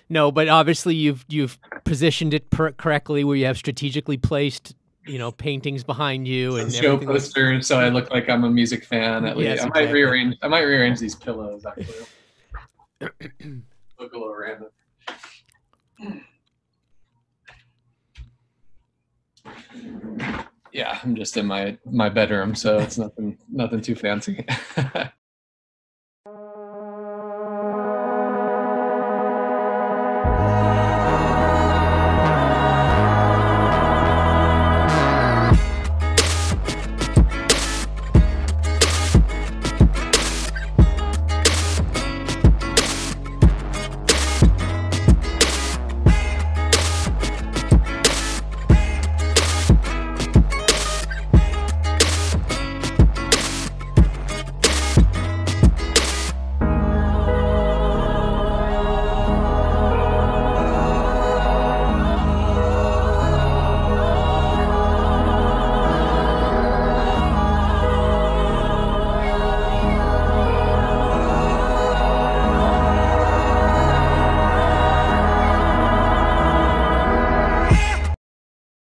No, but obviously you've positioned it correctly, where you have strategically placed, paintings behind you Some and show everything looks. posters, so I look like I'm a music fan at least. Yes, exactly. I might rearrange these pillows actually. Look a little random. Yeah, I'm just in my bedroom, so it's nothing too fancy.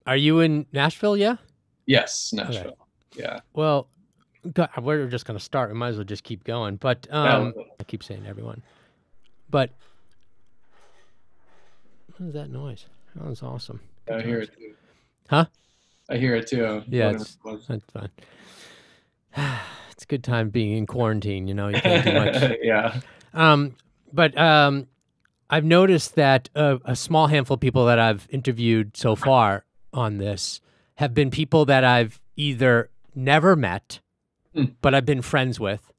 Are you in Nashville? Yeah. Yes, Okay. Nashville. Yeah. Well, we're just gonna start. We might as well just keep going. But Yeah. I keep saying to everyone. But what is that noise? That was awesome. I hear it too. Huh? I hear it too. Yeah, that's fine. It's a good time being in quarantine. You can't do much. Yeah. But I've noticed that a small handful of people that I've interviewed so far on this have been people that I've either never met, but I've been friends with,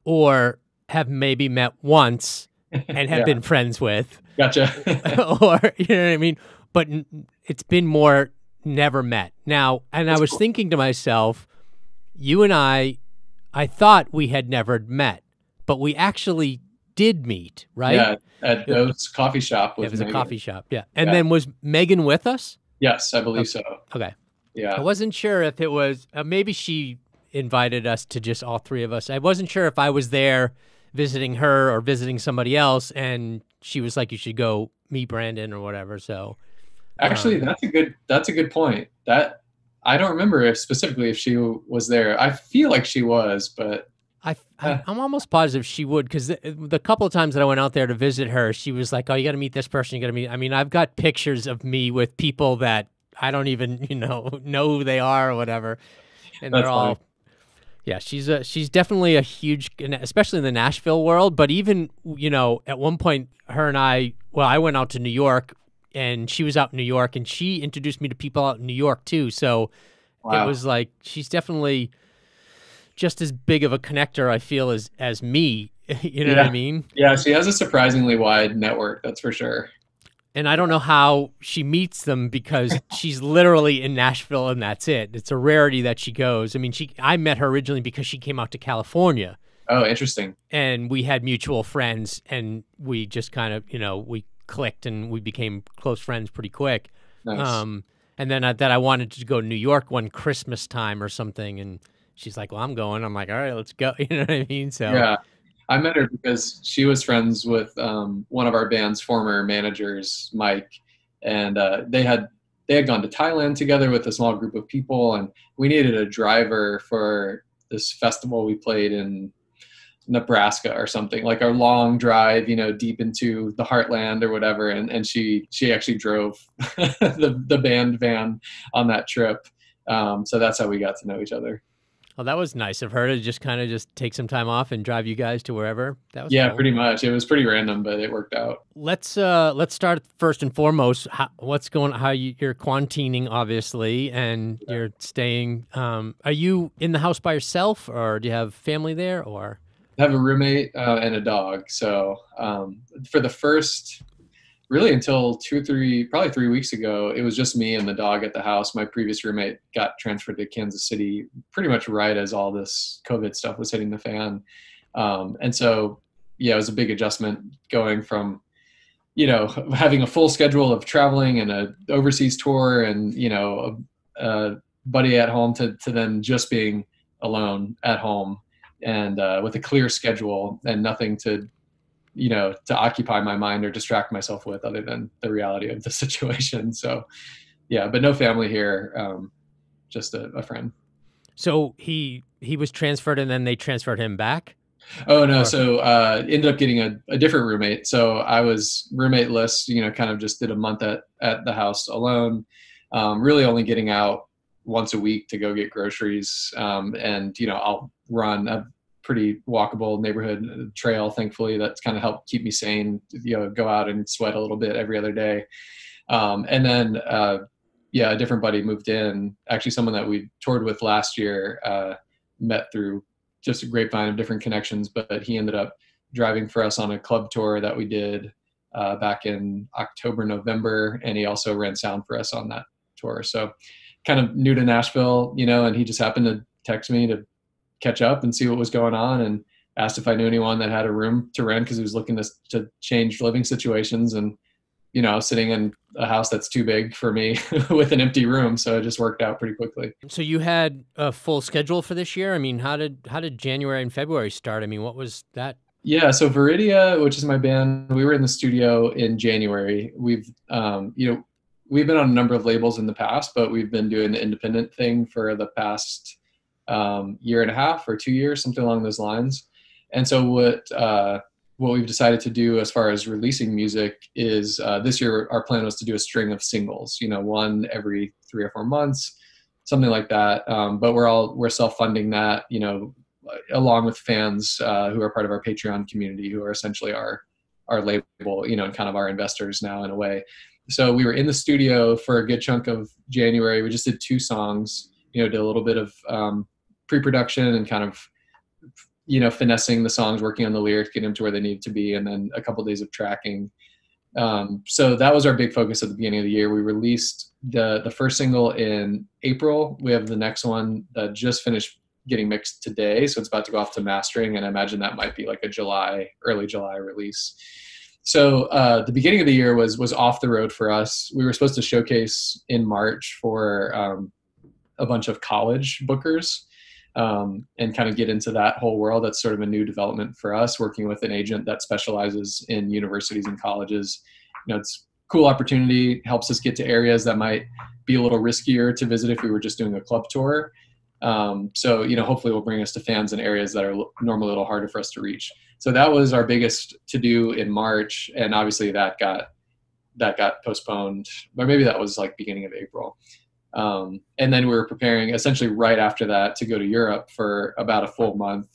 or have maybe met once and have been friends with. Gotcha. Or, you know what I mean? But it's been more never met. Now, and I was thinking to myself, you and I thought we had never met, but we actually did meet, right? Yeah, at Doe's coffee shop. It was Megan. a coffee shop, yeah. And then was Megan with us? Yes, I believe so. Okay. Yeah. I wasn't sure if it was, maybe she invited us to just all three of us. I wasn't sure if I was there visiting her or visiting somebody else, and she was like, you should go meet Brandon or whatever, so. Actually, that's a good point. That I don't remember specifically if she was there. I feel like she was, but I'm almost positive she would, because the couple of times that I went out there to visit her, she was like, oh, you got to meet this person. You got to meet. I mean, I've got pictures of me with people that I don't even, know who they are or whatever. And they're all, yeah, she's definitely a huge, especially in the Nashville world. But even, at one point, her and I went out to New York, and she was out in New York, and she introduced me to people out in New York too. So it was like, she's definitely just as big of a connector, I feel, as me. You know what I mean? Yeah, she has a surprisingly wide network, that's for sure. And I don't know how she meets them, because she's literally in Nashville and that's it. It's a rarity that she goes. I mean, I met her originally because she came out to California. Oh, interesting. And we had mutual friends, and we just kind of, we clicked and we became close friends pretty quick. Nice. And then I wanted to go to New York one Christmas time or something, and she's like, well, I'm going. I'm like, all right, let's go. You know what I mean? So yeah, I met her because she was friends with one of our band's former managers, Mike, and they had gone to Thailand together with a small group of people, and we needed a driver for this festival we played in Nebraska or something, like a long drive, deep into the heartland or whatever. And she actually drove the band van on that trip. So that's how we got to know each other. Well, that was nice of her to just kind of just take some time off and drive you guys to wherever. That was cool. Pretty much. It was pretty random, but it worked out. Let's start first and foremost. You're quarantining, obviously, and you're staying. Are you in the house by yourself, or do you have family there, or? I have a roommate and a dog. So for the first, really until probably 3 weeks ago, it was just me and the dog at the house. My previous roommate got transferred to Kansas City pretty much right as all this COVID stuff was hitting the fan. And so, yeah, it was a big adjustment going from, having a full schedule of traveling and a overseas tour and, a buddy at home to then just being alone at home and with a clear schedule and nothing to to occupy my mind or distract myself with other than the reality of the situation. So yeah, but no family here, just a friend. So he was transferred and then they transferred him back? Oh no, Or so ended up getting a different roommate. So I was roommateless, kind of just did a month at the house alone, really only getting out once a week to go get groceries. And I'll run a pretty walkable neighborhood trail, thankfully, that's kind of helped keep me sane, go out and sweat a little bit every other day. And then yeah, a different buddy moved in, actually someone that we toured with last year, met through just a grapevine of different connections, but he ended up driving for us on a club tour that we did back in October, November, and he also ran sound for us on that tour. So kind of new to Nashville, and he just happened to text me to catch up and see what was going on, and asked if I knew anyone that had a room to rent because he was looking to change living situations. And sitting in a house that's too big for me with an empty room. So it just worked out pretty quickly. so you had a full schedule for this year? I mean, how did January and February start? I mean, what was that? Yeah. So Veridia, which is my band, we were in the studio in January. We've been on a number of labels in the past, but we've been doing the independent thing for the past year and a half or 2 years, something along those lines. And so what we've decided to do as far as releasing music is this year our plan was to do a string of singles, one every 3 or 4 months, something like that. But we're self-funding that, along with fans who are part of our Patreon community, who are essentially our label, and kind of our investors now in a way. So we were in the studio for a good chunk of January. We just did 2 songs, did a little bit of pre-production and kind of finessing the songs, working on the lyrics, getting them to where they need to be, and then a couple of days of tracking. So that was our big focus at the beginning of the year. We released the first single in April. We have the next one that just finished getting mixed today, so it's about to go off to mastering, and I imagine that might be like a early July release. So the beginning of the year was off the road for us. We were supposed to showcase in March for a bunch of college bookers, and kind of get into that whole world. That's sort of a new development for us, working with an agent that specializes in universities and colleges. It's a cool opportunity, helps us get to areas that might be a little riskier to visit if we were just doing a club tour. So, hopefully will bring us to fans in areas that are normally a little harder for us to reach. So that was our biggest to do in March. And obviously that got postponed, or maybe that was like beginning of April. And then we were preparing essentially right after that to go to Europe for about a full month,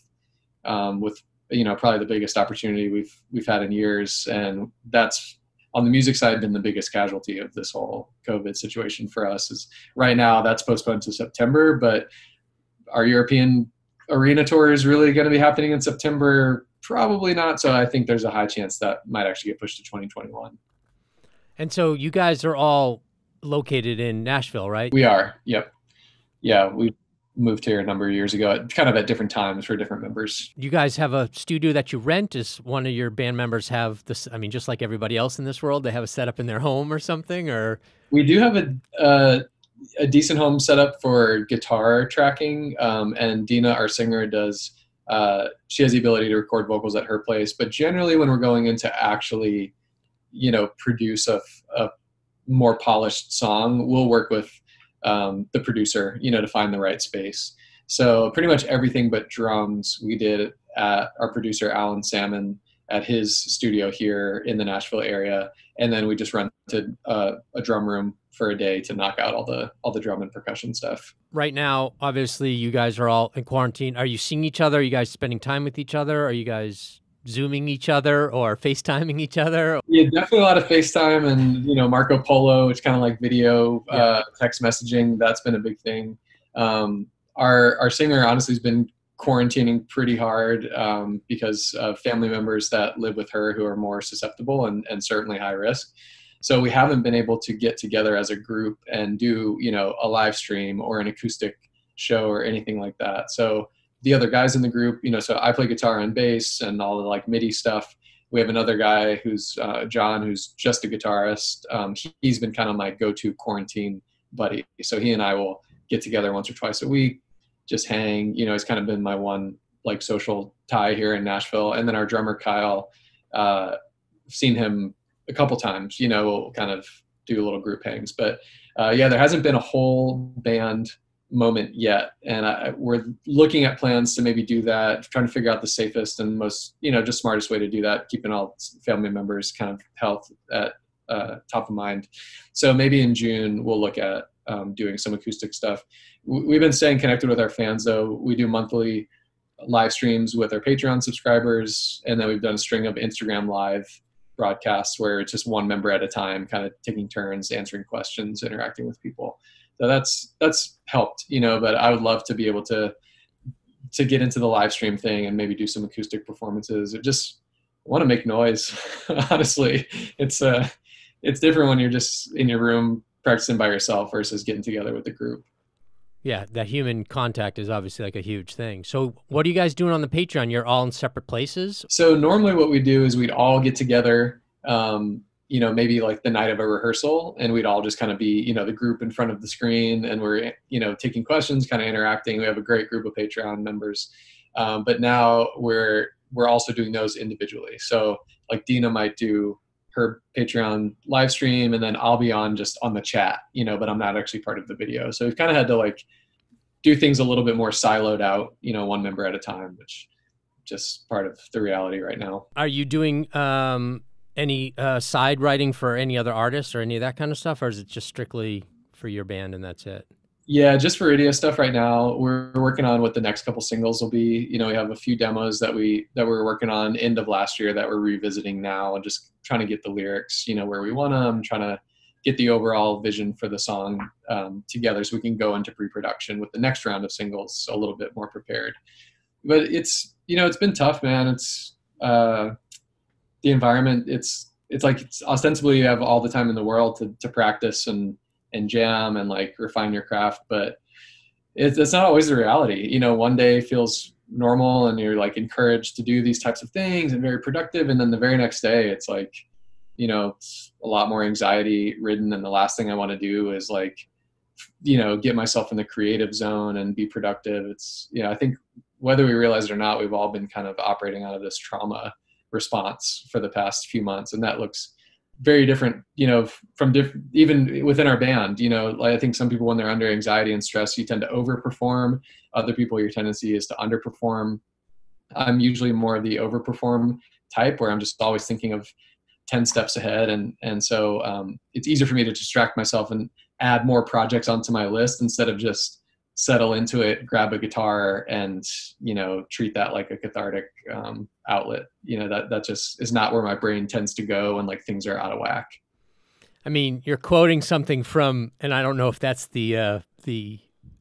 with, probably the biggest opportunity we've had in years. And that's on the music side been the biggest casualty of this whole COVID situation for us. Is right now that's postponed to September, but our European arena tour is really going to be happening in September. Probably not. So I think there's a high chance that might actually get pushed to 2021. And so you guys are all located in Nashville, right? We are. Yep. Yeah. We moved here a number of years ago, kind of at different times for different members. You guys have a studio that you rent? Does one of your band members have this? I mean, just like everybody else in this world, they have a setup in their home or something, or? We do have a decent home setup for guitar tracking. And Dina, our singer, she has the ability to record vocals at her place, but generally when we're going into actually, produce a more polished song, we'll work with the producer, to find the right space. So pretty much everything but drums we did at our producer Alan Salmon at his studio here in the Nashville area, and then we just rented a drum room for a day to knock out all the drum and percussion stuff. Right now, obviously, you guys are all in quarantine. Are you seeing each other? Are you guys spending time with each other? Are you guys Zooming each other or FaceTiming each other? Yeah, definitely a lot of FaceTime and, Marco Polo, which kind of like video, text messaging. That's been a big thing. Our singer honestly has been quarantining pretty hard because of family members that live with her who are more susceptible and certainly high risk. So we haven't been able to get together as a group and do, a live stream or an acoustic show or anything like that. So the other guys in the group, so I play guitar and bass and all the like MIDI stuff. We have another guy who's John, who's just a guitarist. He's been kind of my go-to quarantine buddy. So he and I will get together once or twice a week, just hang. He's kind of been my one like social tie here in Nashville. And then our drummer Kyle, seen him a couple times, you know, we'll kind of do little group hangs, but yeah, there hasn't been a whole band moment yet. And we're looking at plans to maybe do that, trying to figure out the safest and most, you know, just smartest way to do that, keeping all family members kind of health at top of mind. So maybe in June, we'll look at doing some acoustic stuff. We've been staying connected with our fans though. We do monthly live streams with our Patreon subscribers. And then we've done a string of Instagram live broadcasts where it's just one member at a time, kind of taking turns, answering questions, interacting with people. So that's helped, you know, but I would love to be able to get into the live stream thing and maybe do some acoustic performances. It just want to make noise. Honestly, it's different when you're just in your room practicing by yourself versus getting together with the group. Yeah, that human contact is obviously like a huge thing. So what are you guys doing on the Patreon? You're all in separate places? So normally what we do is we'd all get together, you know, maybe like the night of a rehearsal, and we'd all just kind of be, you know, the group in front of the screen, and we're, you know, taking questions, kind of interacting. We have a great group of Patreon members. But now we're also doing those individually. So like Dina might do her Patreon live stream, and then I'll be on just on the chat, you know, but I'm not actually part of the video. So we've kind of had to like do things a little bit more siloed out, you know, one member at a time, which just part of the reality right now. Are you doing any side writing for any other artists or any of that kind of stuff, or is it just strictly for your band and that's it? Yeah, just Veridia stuff right now. We're working on what the next couple singles will be. You know, we have a few demos that we were working on end of last year that we're revisiting now, and just trying to get the lyrics, you know, where we want them, trying to get the overall vision for the song together so we can go into pre-production with the next round of singles a little bit more prepared. But it's, you know, it's been tough, man. It's the environment. It's like ostensibly you have all the time in the world to practice and jam and like refine your craft, but it's not always the reality. You know, one day feels normal and you're like encouraged to do these types of things and very productive, and then the very next day it's like, you know, it's a lot more anxiety ridden, and the last thing I want to do is like, you know, get myself in the creative zone and be productive. It's, you know, I think whether we realize it or not, we've all been kind of operating out of this trauma response for the past few months, and that looks very different, you know, from even within our band. You know, like I think some people, when they're under anxiety and stress, you tend to overperform. Other people, your tendency is to underperform. I'm usually more of the overperform type, where I'm just always thinking of 10 steps ahead. And so it's easier for me to distract myself and add more projects onto my list instead of just settle into it, grab a guitar and, you know, treat that like a cathartic outlet. You know, that just is not where my brain tends to go when like things are out of whack. I mean, you're quoting something from, and I don't know if that's the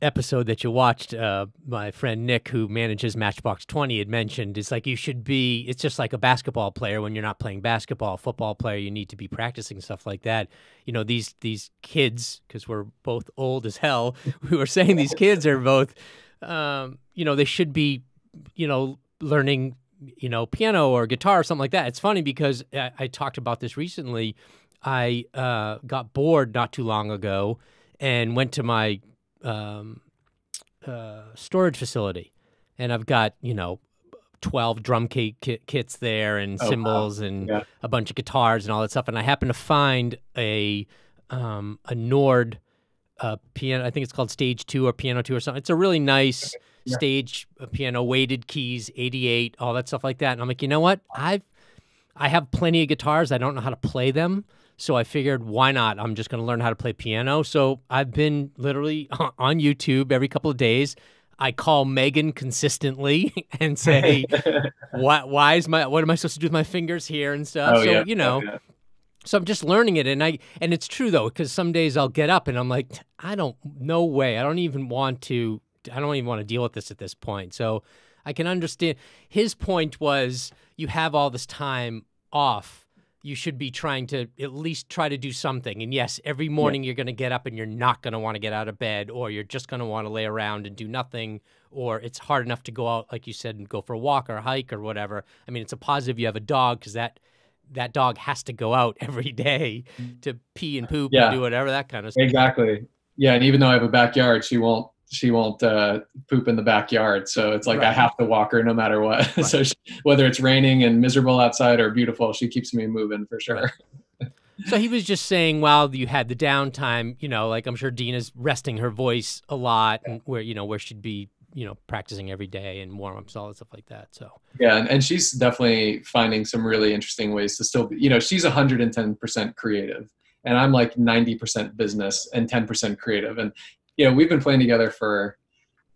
episode that you watched, my friend Nick, who manages Matchbox 20, had mentioned, it's like you should be, it's just like a basketball player when you're not playing basketball, football player, you need to be practicing stuff like that. You know, these kids, because we're both old as hell, we were saying these kids are both, you know, they should be, you know, learning, you know, piano or guitar or something like that. It's funny because I talked about this recently. I got bored not too long ago and went to my storage facility, and I've got, you know, 12 drum kits there and cymbals and a bunch of guitars and all that stuff. And I happened to find a Nord piano. I think it's called Stage 2 or Piano 2 or something. It's a really nice stage piano, weighted keys, 88, all that stuff like that. And I'm like, you know what? I have plenty of guitars. I don't know how to play them. So I figured, why not? I'm just going to learn how to play piano. So I've been literally on YouTube every couple of days. I call Megan consistently and say, what am I supposed to do with my fingers here and stuff? You know, so I'm just learning it. And it's true though, because some days I'll get up and I'm like, no way. I don't even want to deal with this at this point. So I can understand. His point was, you have all this time off. You should be trying to at least try to do something. And yes, every morning you're going to get up and you're not going to want to get out of bed, or you're just going to want to lay around and do nothing, or it's hard enough to go out, like you said, and go for a walk or a hike or whatever. I mean, it's a positive you have a dog, because that dog has to go out every day to pee and poop and do whatever, that kind of stuff. Exactly. Yeah, and even though I have a backyard, she won't she won't poop in the backyard. So it's like Right. I have to walk her no matter what. Right. So whether it's raining and miserable outside or beautiful, she keeps me moving for sure. Right. So he was just saying, while you had the downtime, you know, like I'm sure Dina's resting her voice a lot, and where she'd be, practicing every day and warm ups, all that stuff like that. So Yeah, and she's definitely finding some really interesting ways to still be, she's 110% creative, and I'm like 90% business and 10% creative. And we've been playing together for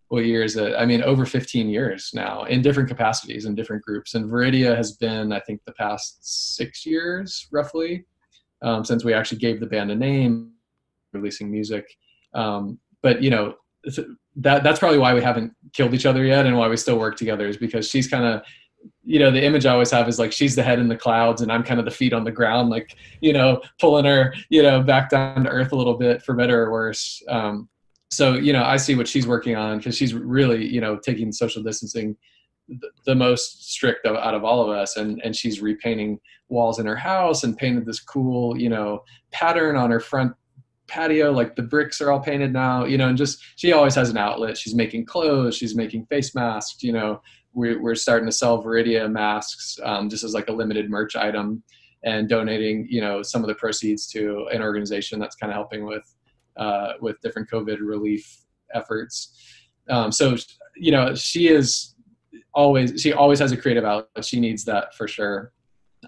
what years? I mean, over 15 years now in different capacities in different groups. And Veridia has been, I think, the past 6 years roughly, since we actually gave the band a name, releasing music. But that's probably why we haven't killed each other yet, and why we still work together, is because she's kind of, the image I always have is like she's the head in the clouds and I'm kind of the feet on the ground, like, pulling her, back down to earth a little bit, for better or worse. So, I see what she's working on, because she's really, taking social distancing the most strict out of all of us. And she's repainting walls in her house and painted this cool, pattern on her front patio. Like the bricks are all painted now, and just, she always has an outlet. She's making clothes, she's making face masks, we're starting to sell Veridia masks, just as like a limited merch item, and donating, some of the proceeds to an organization that's kind of helping with different COVID relief efforts. So, she always has a creative outlet. She needs that for sure.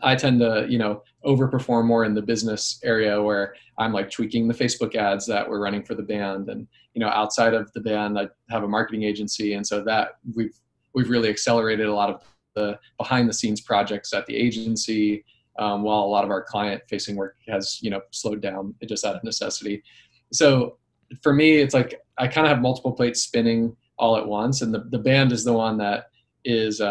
I tend to, overperform more in the business area, where I'm like tweaking the Facebook ads that we're running for the band. And, outside of the band, I have a marketing agency. And so that we've really accelerated a lot of the behind the scenes projects at the agency, while a lot of our client facing work has, slowed down just out of necessity. So for me, it's like I kind of have multiple plates spinning all at once. And the band is the one that is,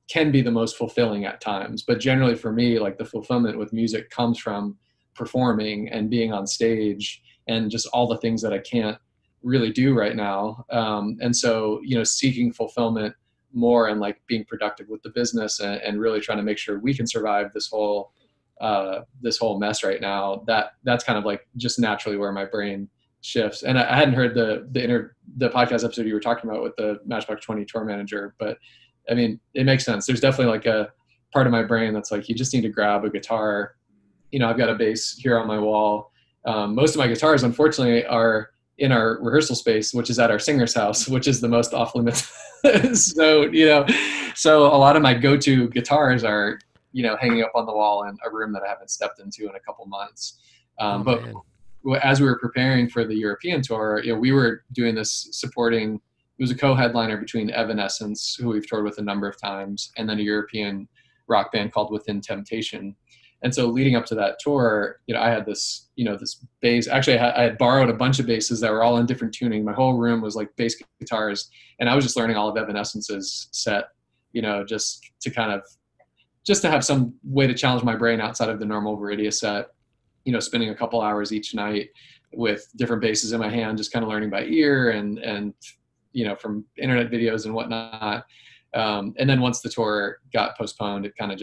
can be the most fulfilling at times. But generally for me, like the fulfillment with music comes from performing and being on stage, and just all the things that I can't really do right now. And so, seeking fulfillment more, and like being productive with the business, and really trying to make sure we can survive this whole mess right now. That's kind of like just naturally where my brain shifts. And I hadn't heard the podcast episode you were talking about with the Matchbox 20 tour manager, but I mean, it makes sense. There's definitely like a part of my brain that's like, you just need to grab a guitar. I've got a bass here on my wall. Most of my guitars, unfortunately, are in our rehearsal space, which is at our singer's house, which is the most off limits. So, so a lot of my go-to guitars are, hanging up on the wall in a room that I haven't stepped into in a couple months. But as we were preparing for the European tour, we were doing this supporting, it was a co-headliner between Evanescence, who we've toured with a number of times, and then a European rock band called Within Temptation. And so leading up to that tour, I had this, this bass. Actually, I had borrowed a bunch of basses that were all in different tuning. My whole room was like bass guitars, and I was just learning all of Evanescence's set, just to have some way to challenge my brain outside of the normal Veridia set. Spending a couple hours each night with different basses in my hand, just kind of learning by ear and from internet videos and whatnot. And then once the tour got postponed, it kind of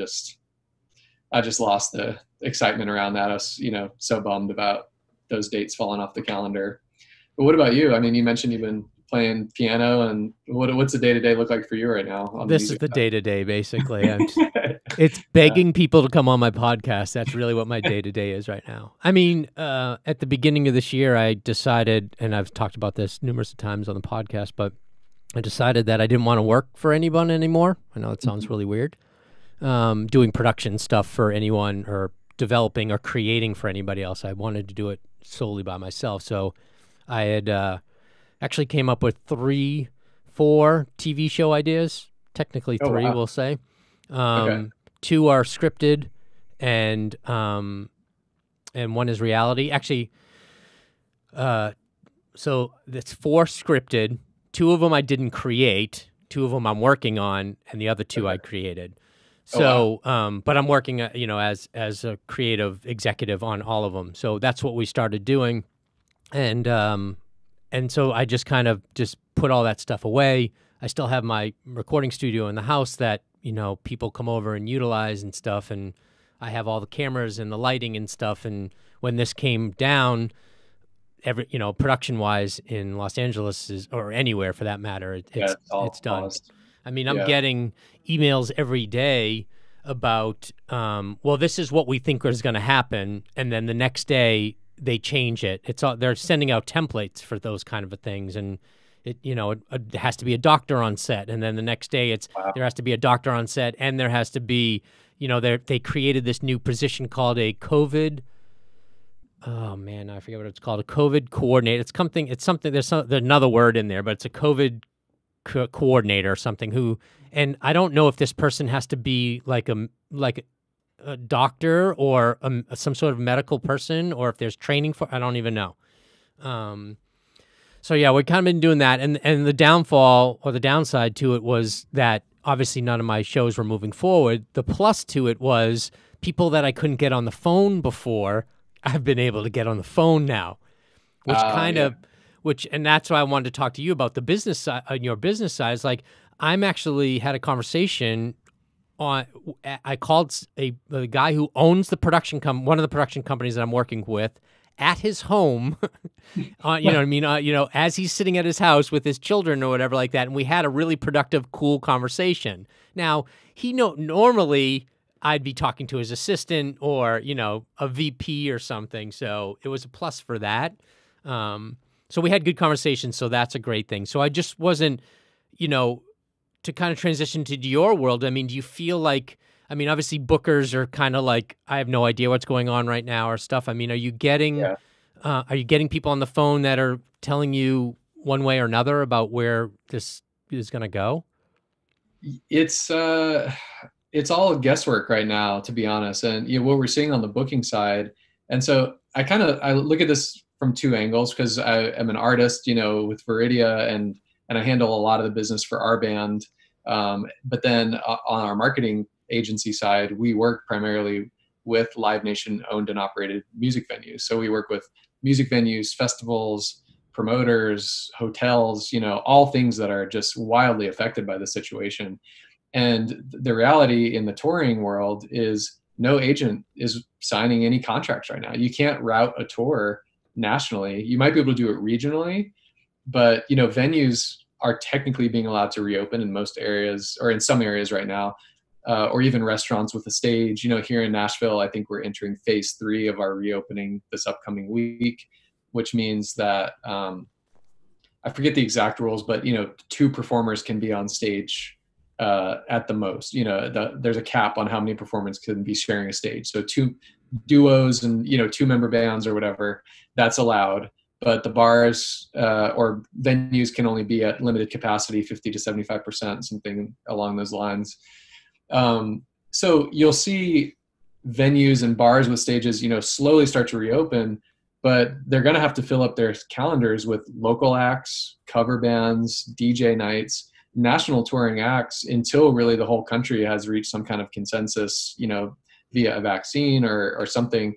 I just lost the excitement around that. I was, so bummed about those dates falling off the calendar. But what about you? I mean, you mentioned you've been playing piano, and what's the day-to-day look like for you right now? This is the day-to-day, basically. It's begging people to come on my podcast. That's really what my day-to-day is right now. I mean, at the beginning of this year, I decided, and I've talked about this numerous times on the podcast, but I decided that I didn't want to work for anyone anymore. I know it sounds really weird. Doing production stuff for anyone, or developing or creating for anybody else. I wanted to do it solely by myself. So I had actually came up with 4 TV show ideas. Technically 3, wow. We'll say. Okay. 2 are scripted, and 1 is reality. Actually, so that's 4 scripted. 2 of them I didn't create. 2 of them I'm working on, and the other 2 I created. So, wow. But I'm working, as a creative executive on all of them. So that's what we started doing, and so I just kind of just put all that stuff away. I still have my recording studio in the house that people come over and utilize and stuff, and I have all the cameras and the lighting and stuff. And when this came down, production wise in Los Angeles or anywhere for that matter, Yeah, it's all it's done. paused. I mean, I'm Yeah. getting emails every day about, well, this is what we think is going to happen, and then the next day they change it. They're sending out templates for those kind of things, and it has to be a doctor on set, and then the next day Wow. there has to be a doctor on set, and there has to be, they created this new position called a COVID. Oh man, I forget what it's called. A COVID coordinator. It's something. There's another word in there, but it's a COVID coordinator or something. And I don't know if this person has to be like a doctor or some sort of medical person, or if there's training for. I don't even know. So yeah, we've kind of been doing that, and the downfall or the downside to it was that obviously none of my shows were moving forward. The plus to it was people that I couldn't get on the phone before, I've been able to get on the phone now, and that's why I wanted to talk to you about the business side. On your business side, it's like I'm actually had a conversation I called a guy who owns one of the production companies that I'm working with at his home, as he's sitting at his house with his children or whatever like that. And we had a really productive, cool conversation. Now, normally I'd be talking to his assistant or, a VP or something. So it was a plus for that. So we had good conversations. So that's a great thing. So I just wasn't, to kind of transition to your world. I mean, do you feel like, obviously bookers are kind of like, I have no idea what's going on right now or stuff. I mean, are you getting people on the phone that are telling you one way or another about where this is going to go? It's all guesswork right now, to be honest. And what we're seeing on the booking side. And so I look at this from two angles, because I am an artist, with Veridia, and I handle a lot of the business for our band. But then on our marketing agency side, we work primarily with Live Nation owned and operated music venues. So we work with music venues, festivals, promoters, hotels, all things that are just wildly affected by the situation. And the reality in the touring world is no agent is signing any contracts right now. You can't route a tour nationally. You might be able to do it regionally, but venues are technically being allowed to reopen in most areas, or in some areas right now, or even restaurants with a stage. Here in Nashville, I think we're entering phase 3 of our reopening this upcoming week, which means that I forget the exact rules, but 2 performers can be on stage at the most. There's a cap on how many performers can be sharing a stage. So 2 duos and 2-member bands or whatever, that's allowed. But the bars or venues can only be at limited capacity, 50 to 75%, something along those lines. So you'll see venues and bars with stages, slowly start to reopen, but they're going to have to fill up their calendars with local acts, cover bands, DJ nights, national touring acts, until really the whole country has reached some kind of consensus, via a vaccine or something.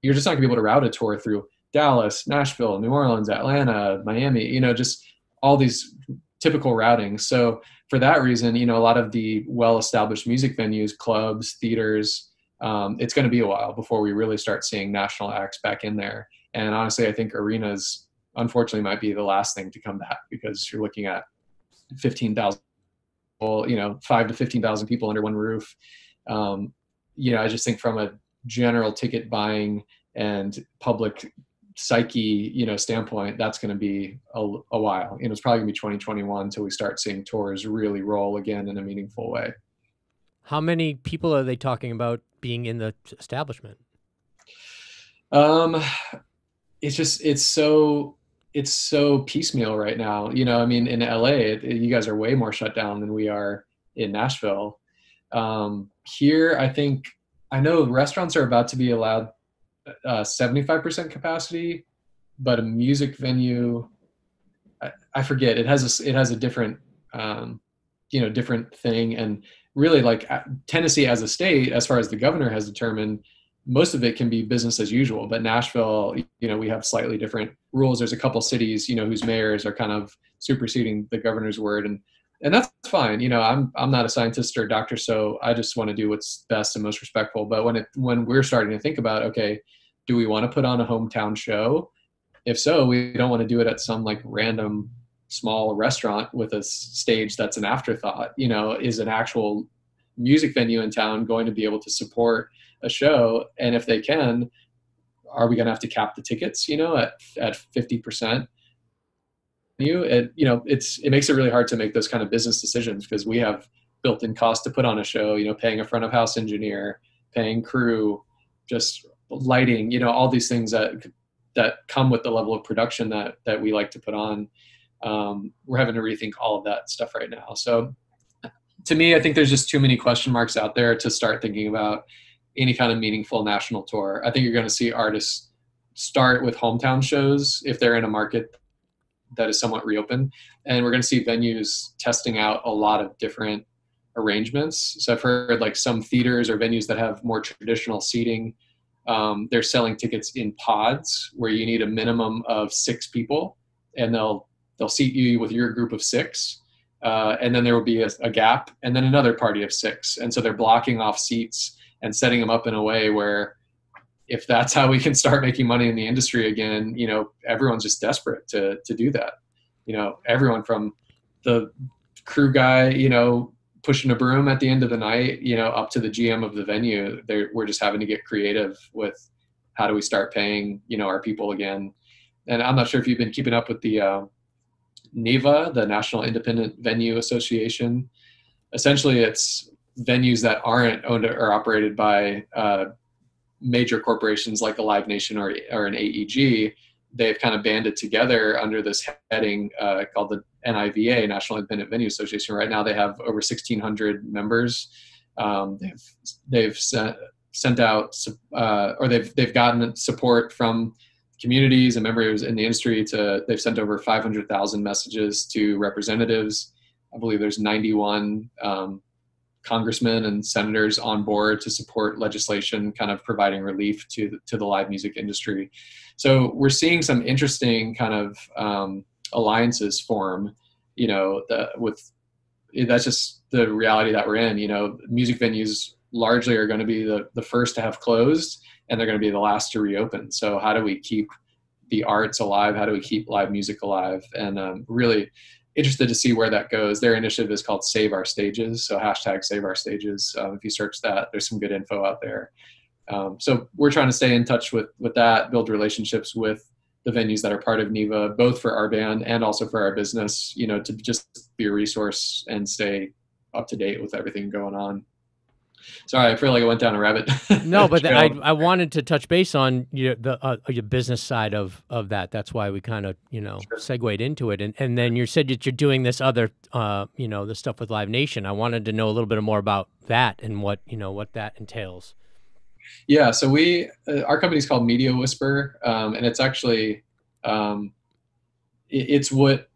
You're just not going to be able to route a tour through Dallas, Nashville, New Orleans, Atlanta, Miami, just all these typical routings. So for that reason, a lot of the well-established music venues, clubs, theaters, it's going to be a while before we really start seeing national acts back in there. And honestly, I think arenas, unfortunately, might be the last thing to come back, because you're looking at 15,000 people, 5 to 15,000 people under one roof. I just think from a general ticket buying and public psyche, standpoint, that's going to be a while. It's probably gonna be 2021 until we start seeing tours really roll again in a meaningful way. How many people are they talking about being in the establishment? It's so piecemeal right now. In LA, you guys are way more shut down than we are in Nashville. Here, I know restaurants are about to be allowed 75% capacity, but a music venue, I forget, it has a different different thing. And really, like Tennessee as a state, as far as the governor has determined, most of it can be business as usual. But Nashville, we have slightly different rules. There's a couple cities whose mayors are kind of superseding the governor's word, and that's fine. I'm not a scientist or a doctor, so I just want to do what's best and most respectful. But when we're starting to think about, okay, do we want to put on a hometown show if so, we don't want to do it at some like random small restaurant with a stage that's an afterthought. You know, is an actual music venue in town going to be able to support a show? And if they can, are we going to have to cap the tickets, you know, at 50%? It, you know, it makes it really hard to make those kind of business decisions, because we have built-in costs to put on a show, you know, paying a front of house engineer, paying crew, just lighting, you know, all these things that come with the level of production that we like to put on. We're having to rethink all of that stuff right now. So to me, I think there's just too many question marks out there to start thinking about any kind of meaningful national tour. I think you're going to see artists start with hometown shows if they're in a market that is somewhat reopened. And we're going to see venues testing out a lot of different arrangements. So I've heard like some theaters or venues that have more traditional seating, they're selling tickets in pods where you need a minimum of 6 people, and they'll seat you with your group of 6. And then there will be a gap, and then another party of 6. And so they're blocking off seats and setting them up in a way where, if that's how we can start making money in the industry again, you know, everyone's just desperate to do that. You know, everyone from the crew guy, you know, pushing a broom at the end of the night, you know, up to the GM of the venue, we're just having to get creative with how do we start paying, you know, our people again. And I'm not sure if you've been keeping up with the NIVA, the National Independent Venue Association. Essentially, it's venues that aren't owned or operated by major corporations like a Live Nation or an AEG. They've kind of banded together under this heading called the NIVA, National Independent Venue Association. Right now, they have over 1,600 members. They've sent out, or they've gotten support from communities and members in the industry. They've sent over 500,000 messages to representatives. I believe there's 91 congressmen and senators on board to support legislation kind of providing relief to the live music industry. So we're seeing some interesting kind of alliances form, you know, that's just the reality that we're in. You know, music venues largely are going to be the first to have closed, and they're going to be the last to reopen. So how do we keep the arts alive? How do we keep live music alive? And really interested to see where that goes. Their initiative is called Save Our Stages. So hashtag Save Our Stages. If you search that, there's some good info out there. So we're trying to stay in touch with that, build relationships with the venues that are part of NIVA, both for our band and also for our business, you know, to just be a resource and stay up to date with everything going on. Sorry, I feel like I went down a rabbit. No, but I wanted to touch base on your business side of that. That's why we kind of, you know, Sure. segued into it. And then you said that you're doing this other, you know, the stuff with Live Nation. I wanted to know a little bit more about that and what, you know, what that entails. Yeah, so our company's called Media Whisper, and it's actually, it's what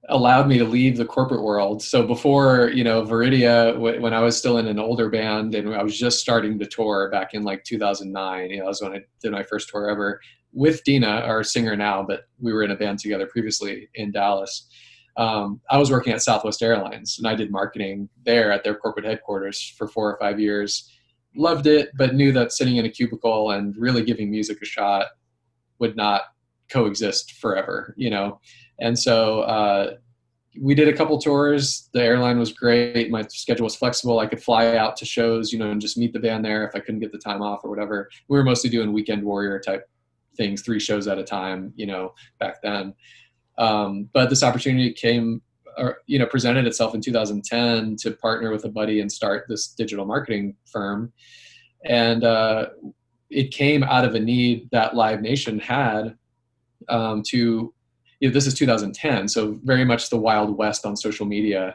allowed me to leave the corporate world. So before, you know, Veridia, when I was still in an older band and I was just starting to tour back in like 2009, you know, that was when I did my first tour ever with Dina, our singer now, but we were in a band together previously in Dallas. I was working at Southwest Airlines, and I did marketing there at their corporate headquarters for 4 or 5 years. Loved it, but knew that sitting in a cubicle and really giving music a shot would not coexist forever, you know? And so we did a couple tours. The airline was great. My schedule was flexible. I could fly out to shows, you know, and just meet the band there if I couldn't get the time off or whatever. We were mostly doing weekend warrior type things, 3 shows at a time, you know, back then. But this opportunity presented itself in 2010 to partner with a buddy and start this digital marketing firm. And it came out of a need that Live Nation had this is 2010, so very much the Wild West on social media.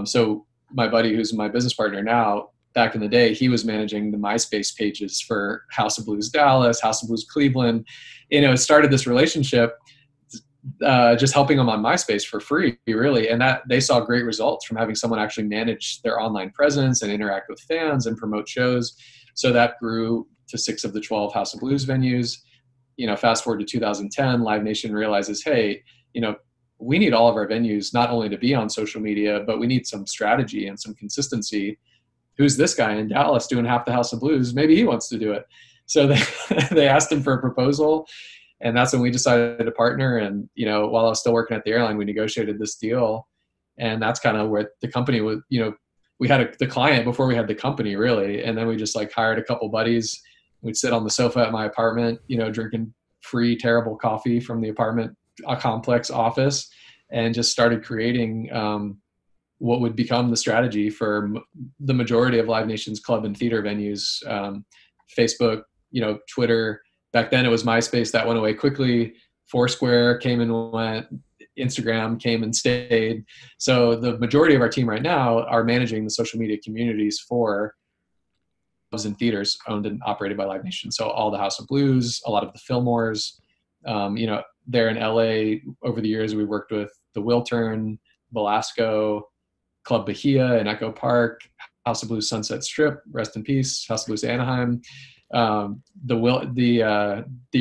So my buddy, who's my business partner now, back in the day, he was managing the MySpace pages for House of Blues Dallas, House of Blues Cleveland. You know, it started this relationship just helping them on MySpace for free, really. And that they saw great results from having someone actually manage their online presence and interact with fans and promote shows. So that grew to 6 of the 12 House of Blues venues. You know, fast forward to 2010, Live Nation realizes, hey, you know, we need all of our venues not only to be on social media, but we need some strategy and some consistency. Who's this guy in Dallas doing half the House of Blues? Maybe he wants to do it. So they asked him for a proposal. And that's when we decided to partner. And, you know, while I was still working at the airline, we negotiated this deal. And that's kind of where the company was, you know, we had the client before we had the company, really. And then we just like hired a couple buddies. We'd sit on the sofa at my apartment, you know, drinking free, terrible coffee from the apartment complex office, and just started creating what would become the strategy for the majority of Live Nation's club and theater venues. Facebook, you know, Twitter. Back then it was MySpace, that went away quickly. Foursquare came and went. Instagram came and stayed. So the majority of our team right now are managing the social media communities for clubs and theaters owned and operated by Live Nation. So all the House of Blues, a lot of the Fillmores, you know, there in LA over the years, we worked with the Wiltern, Velasco, Club Bahia in Echo Park, House of Blues Sunset Strip, rest in peace, House of Blues Anaheim, the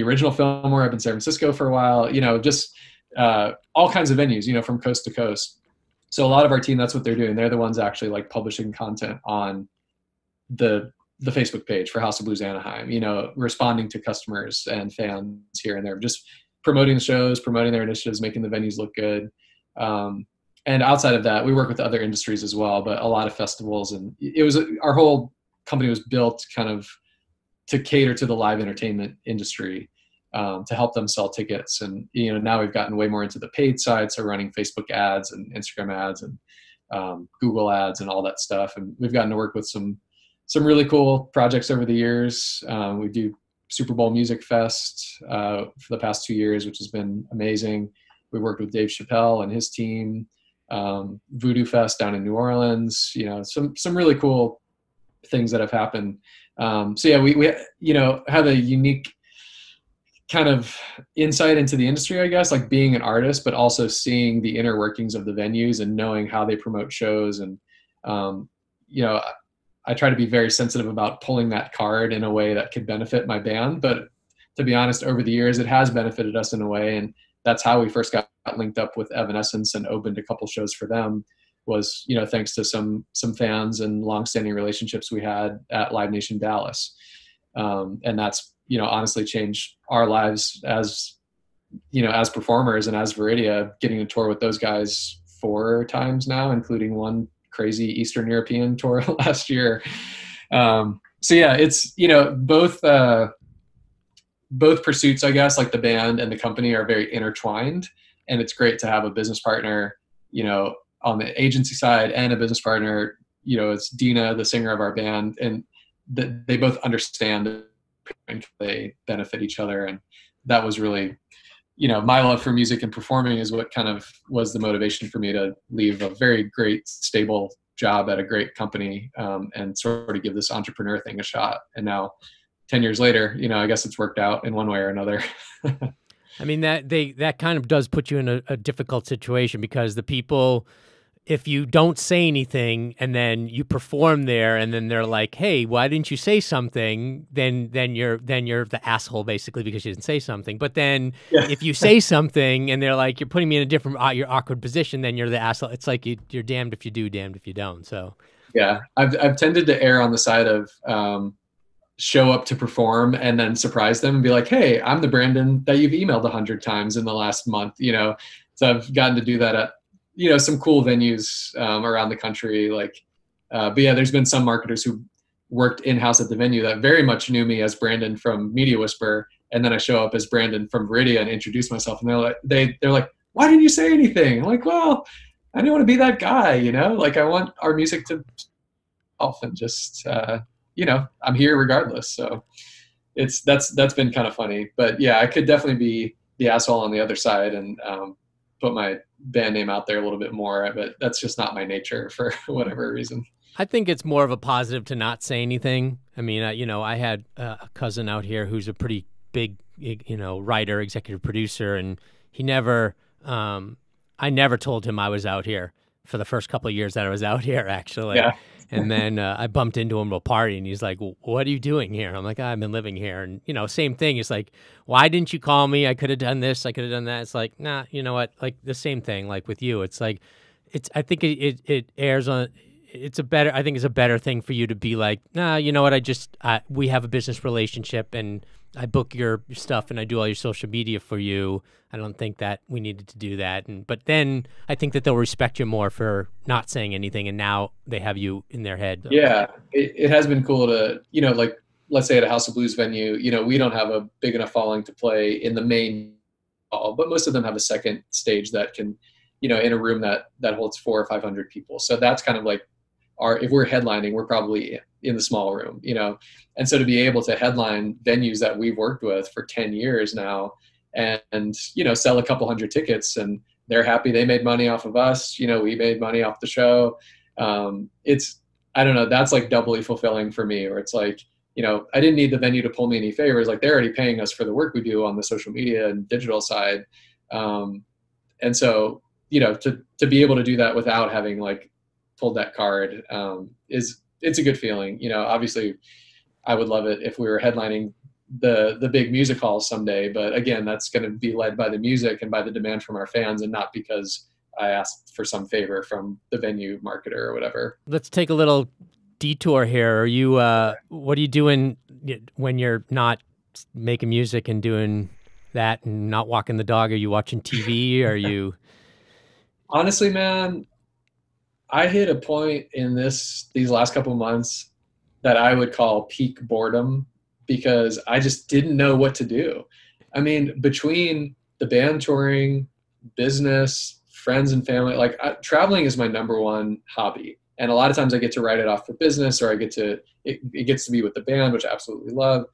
original Fillmore up in San Francisco for a while, you know, just all kinds of venues, you know, from coast to coast. So a lot of our team, that's what they're doing. They're the ones actually like publishing content on the Facebook page for House of Blues Anaheim, you know, responding to customers and fans here and there, just promoting the shows, promoting their initiatives, making the venues look good. And outside of that, we work with other industries as well, but a lot of festivals. And it was, our whole company was built kind of to cater to the live entertainment industry, to help them sell tickets. And, you know, now we've gotten way more into the paid side. So running Facebook ads and Instagram ads and Google ads and all that stuff. And we've gotten to work with some really cool projects over the years. We do Super Bowl Music Fest for the past 2 years, which has been amazing. We worked with Dave Chappelle and his team. Voodoo Fest down in New Orleans, you know, some really cool things that have happened. So yeah, we you know, have a unique kind of insight into the industry, I guess, like being an artist, but also seeing the inner workings of the venues and knowing how they promote shows. And, you know, I try to be very sensitive about pulling that card in a way that could benefit my band. But to be honest, over the years, it has benefited us in a way. And that's how we first got linked up with Evanescence and opened a couple shows for them, was, you know, thanks to some fans and longstanding relationships we had at Live Nation Dallas. And that's, you know, honestly changed our lives as, you know, as performers and as Veridia, getting to tour with those guys 4 times now, including one crazy Eastern European tour last year. So yeah, it's, you know, both pursuits, I guess, like the band and the company are very intertwined, and it's great to have a business partner, you know, on the agency side, and a business partner, you know, it's Dina, the singer of our band, and they both understand and they benefit each other. And that was really, you know, my love for music and performing is what kind of was the motivation for me to leave a very great, stable job at a great company, and sort of give this entrepreneur thing a shot. And now 10 years later, you know, I guess it's worked out in one way or another. I mean, that kind of does put you in a difficult situation, because the people, if you don't say anything and then you perform there and then they're like, hey, why didn't you say something? Then you're the asshole, basically, because you didn't say something. But then if you say something and they're like, you're putting me in a different, your awkward position, then you're the asshole. It's like you're damned if you do, damned if you don't. So yeah, I've tended to err on the side of show up to perform and then surprise them and be like, hey, I'm the Brandon that you've emailed 100 times in the last month, you know. So I've gotten to do that at, you know, some cool venues around the country. Like, but yeah, there's been some marketers who worked in-house at the venue that very much knew me as Brandon from Media Whisper. And then I show up as Brandon from Veridia and introduce myself. And they're like, why didn't you say anything? I'm like, well, I didn't want to be that guy, you know, like I want our music to often just, you know, I'm here regardless. So that's been kind of funny. But yeah, I could definitely be the asshole on the other side and put my band name out there a little bit more, but that's just not my nature for whatever reason. I think it's more of a positive to not say anything. I mean, you know, I had a cousin out here who's a pretty big, you know, writer, executive producer, and he never, I never told him I was out here for the first couple of years that I was out here, actually. Yeah. And then I bumped into him at a party, and he's like, well, what are you doing here? And I'm like, I've been living here. And, you know, same thing. It's like, why didn't you call me? I could have done this. I could have done that. It's like, nah, you know what? Like the same thing, like with you. It's like, I think it I think it's a better thing for you to be like, nah, you know what? We have a business relationship and I book your stuff and I do all your social media for you. I don't think that we needed to do that. But then I think that they'll respect you more for not saying anything. And now they have you in their head. So. Yeah, it has been cool to, like, let's say at a House of Blues venue, we don't have a big enough following to play in the main hall, but most of them have a second stage that can, in a room that holds 400 or 500 people. So that's kind of like if we're headlining, we're probably in the small room, and so to be able to headline venues that we've worked with for 10 years now and sell a couple hundred tickets and they're happy they made money off of us, we made money off the show. I don't know, that's like doubly fulfilling for me, or it's like, I didn't need the venue to pull me any favors. Like they're already paying us for the work we do on the social media and digital side. And so, to be able to do that without having like pulled that card, it's a good feeling. Obviously I would love it if we were headlining the big music halls someday, but again, that's going to be led by the music and by the demand from our fans and not because I asked for some favor from the venue marketer or whatever. Let's take a little detour here. Are you, what are you doing when you're not making music and doing that and not walking the dog? Are you watching TV? Are you? Honestly, man, I hit a point in these last couple of months that I would call peak boredom because I just didn't know what to do. I mean, between the band touring, business, friends and family, like traveling is my number one hobby. And a lot of times I get to write it off for business or it gets to be with the band, which I absolutely love.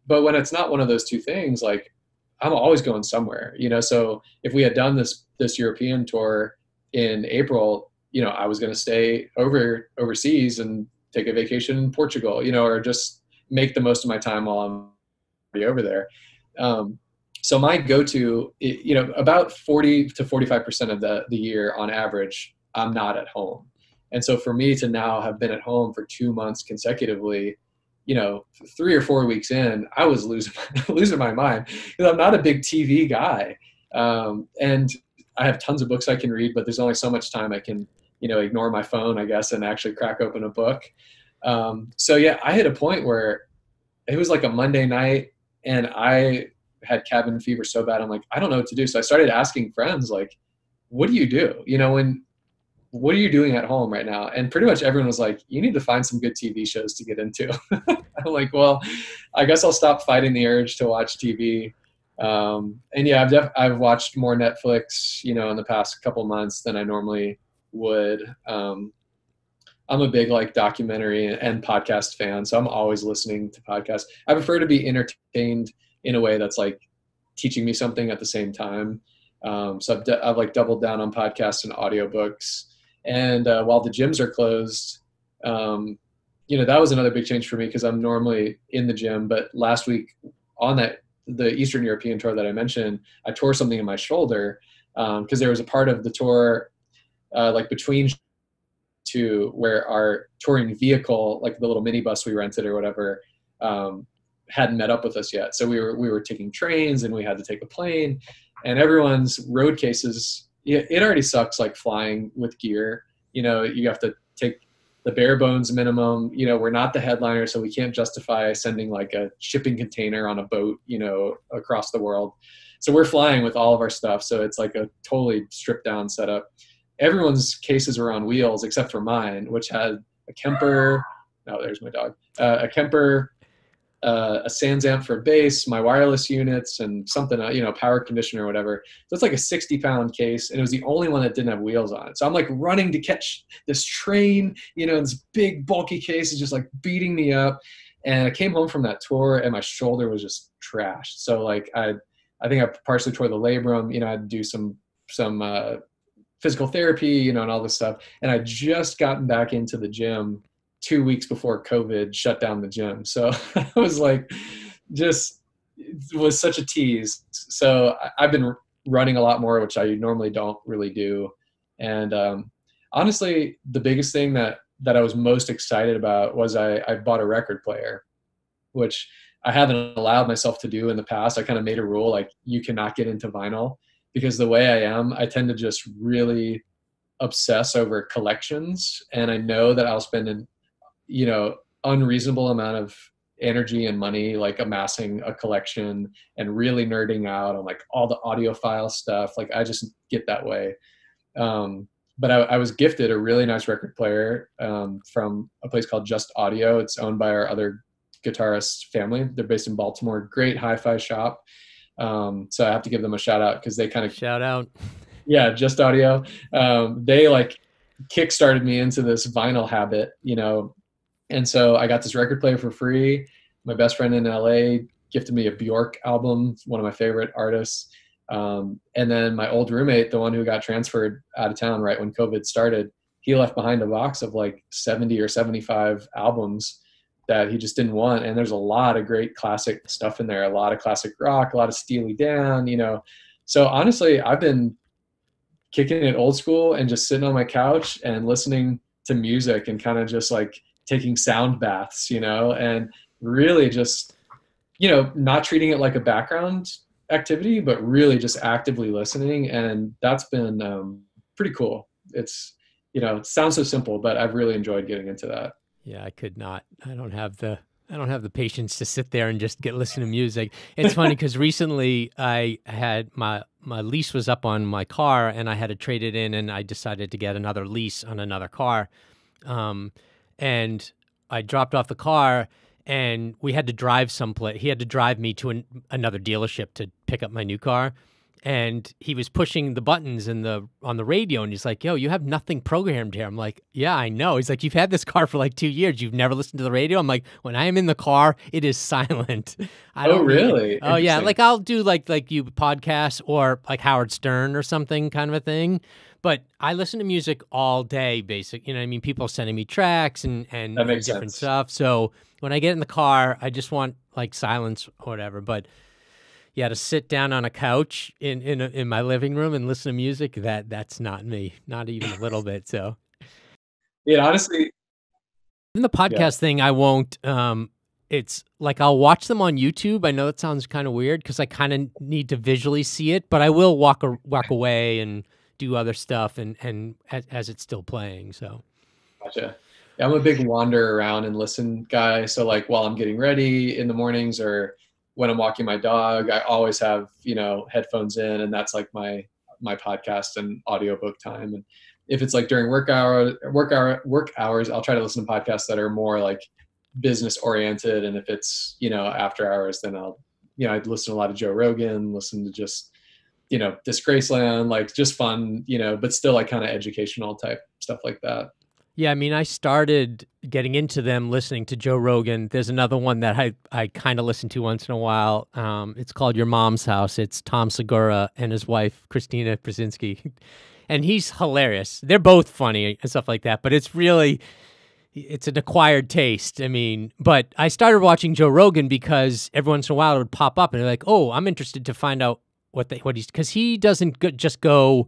But when it's not one of those two things, like I'm always going somewhere, so if we had done this European tour in April, I was going to stay overseas and take a vacation in Portugal, or just make the most of my time while I'm already over there. So my go-to, about 40 to 45% of the year on average, I'm not at home. And so for me to now have been at home for 2 months consecutively, 3 or 4 weeks in, I was losing my mind because I'm not a big TV guy. And I have tons of books I can read, but there's only so much time I can, ignore my phone, I guess, and actually crack open a book. So yeah, I hit a point where it was like a Monday night and I had cabin fever so bad. I'm like, I don't know what to do. So I started asking friends, like, what do you do? What are you doing at home right now? And pretty much everyone was like, you need to find some good TV shows to get into. I'm like, well, I guess I'll stop fighting the urge to watch TV. And yeah, I've watched more Netflix, in the past couple months than I normally would. I'm a big like documentary and podcast fan, so I'm always listening to podcasts. I prefer to be entertained in a way that's like teaching me something at the same time. So I've like doubled down on podcasts and audiobooks. And while the gyms are closed, that was another big change for me because I'm normally in the gym. But last week on the Eastern European tour that I mentioned, I tore something in my shoulder because there was a part of the tour like between two where our touring vehicle, like the little minibus we rented or whatever, hadn't met up with us yet. So we were taking trains and we had to take a plane, and everyone's road cases. It already sucks like flying with gear. You have to take the bare bones minimum. We're not the headliner, so we can't justify sending like a shipping container on a boat, across the world. So we're flying with all of our stuff. So it's like a totally stripped down setup. Everyone's cases were on wheels except for mine, which had a Kemper. Oh, there's my dog. A Kemper, a Sans amp for bass, my wireless units, and something, power conditioner or whatever. So it's like a 60-pound case, and it was the only one that didn't have wheels on it. So I'm like running to catch this train, this big bulky case is just like beating me up. And I came home from that tour, and my shoulder was just trashed. So like I think I partially tore the labrum. I had to do some physical therapy, and all this stuff. And I just gotten back into the gym 2 weeks before COVID shut down the gym. So I was like, it was such a tease. So I've been running a lot more, which I normally don't really do. And honestly, the biggest thing that I was most excited about was I bought a record player, which I haven't allowed myself to do in the past. I kind of made a rule, like you cannot get into vinyl because the way I am, I tend to just really obsess over collections, and I know that I'll spend an, you know, unreasonable amount of energy and money like amassing a collection and really nerding out on like all the audiophile stuff. Like I just get that way. But I was gifted a really nice record player from a place called Just Audio. It's owned by our other guitarist family. They're based in Baltimore. Great hi-fi shop. So I have to give them a shout out because they kind of Shout out. Yeah, Just Audio. They like kickstarted me into this vinyl habit, you know, and so I got this record player for free. My best friend in LA gifted me a Bjork album, one of my favorite artists. And then my old roommate, the one who got transferred out of town right when COVID started, he left behind a box of like 70 or 75 albums that he just didn't want. And there's a lot of great classic stuff in there, a lot of classic rock, a lot of Steely Dan, you know. So honestly, I've been kicking it old school and just sitting on my couch and listening to music and kind of just like taking sound baths, you know, and really just, you know, not treating it like a background activity, but really just actively listening. And that's been pretty cool. It's, you know, it sounds so simple, but I've really enjoyed getting into that. Yeah, I could not. I don't have the patience to sit there and just listen to music. It's funny because recently I had my lease was up on my car and I had to trade it in, and I decided to get another lease on another car. And I dropped off the car and we had to drive someplace. He had to drive me to another dealership to pick up my new car. And he was pushing the buttons on the radio, and he's like, "Yo, you have nothing programmed here." I'm like, "Yeah, I know." He's like, "You've had this car for like 2 years. You've never listened to the radio?" I'm like, "When I am in the car, it is silent." I don't really? Oh yeah, like I'll do like you podcasts or like Howard Stern or something kind of a thing. But I listen to music all day, basic. You know what I mean? People sending me tracks and That makes different sense. stuff. So when I get in the car, I just want like silence or whatever. But yeah, to sit down on a couch in my living room and listen to music, that's not me, not even a little bit. So Yeah, honestly, in the yeah. podcast thing, I won't. It's like I'll watch them on YouTube. I know that sounds kind of weird because I kind of need to visually see it, but I will walk away and do other stuff and as it's still playing. So Gotcha. Yeah, I'm a big wander around and listen guy. So like while I'm getting ready in the mornings or when I'm walking my dog, I always have, you know, headphones in, and that's like my podcast and audiobook time. And if it's like during work hours, I'll try to listen to podcasts that are more like business oriented. And if it's, you know, after hours, then I'll, you know, I'd listen to a lot of Joe Rogan, listen to just, you know, Disgraceland, like just fun, you know, but still like kind of educational type stuff like that. yeah, I mean, I started getting into them listening to Joe Rogan. There's another one that I kind of listen to once in a while. It's called Your Mom's House. It's Tom Segura and his wife, Christina Brzezinski. And he's hilarious. They're both funny and stuff like that, but it's an acquired taste. I mean, but I started watching Joe Rogan because every once in a while it would pop up and they're like, oh, I'm interested to find out what he's, because he doesn't just go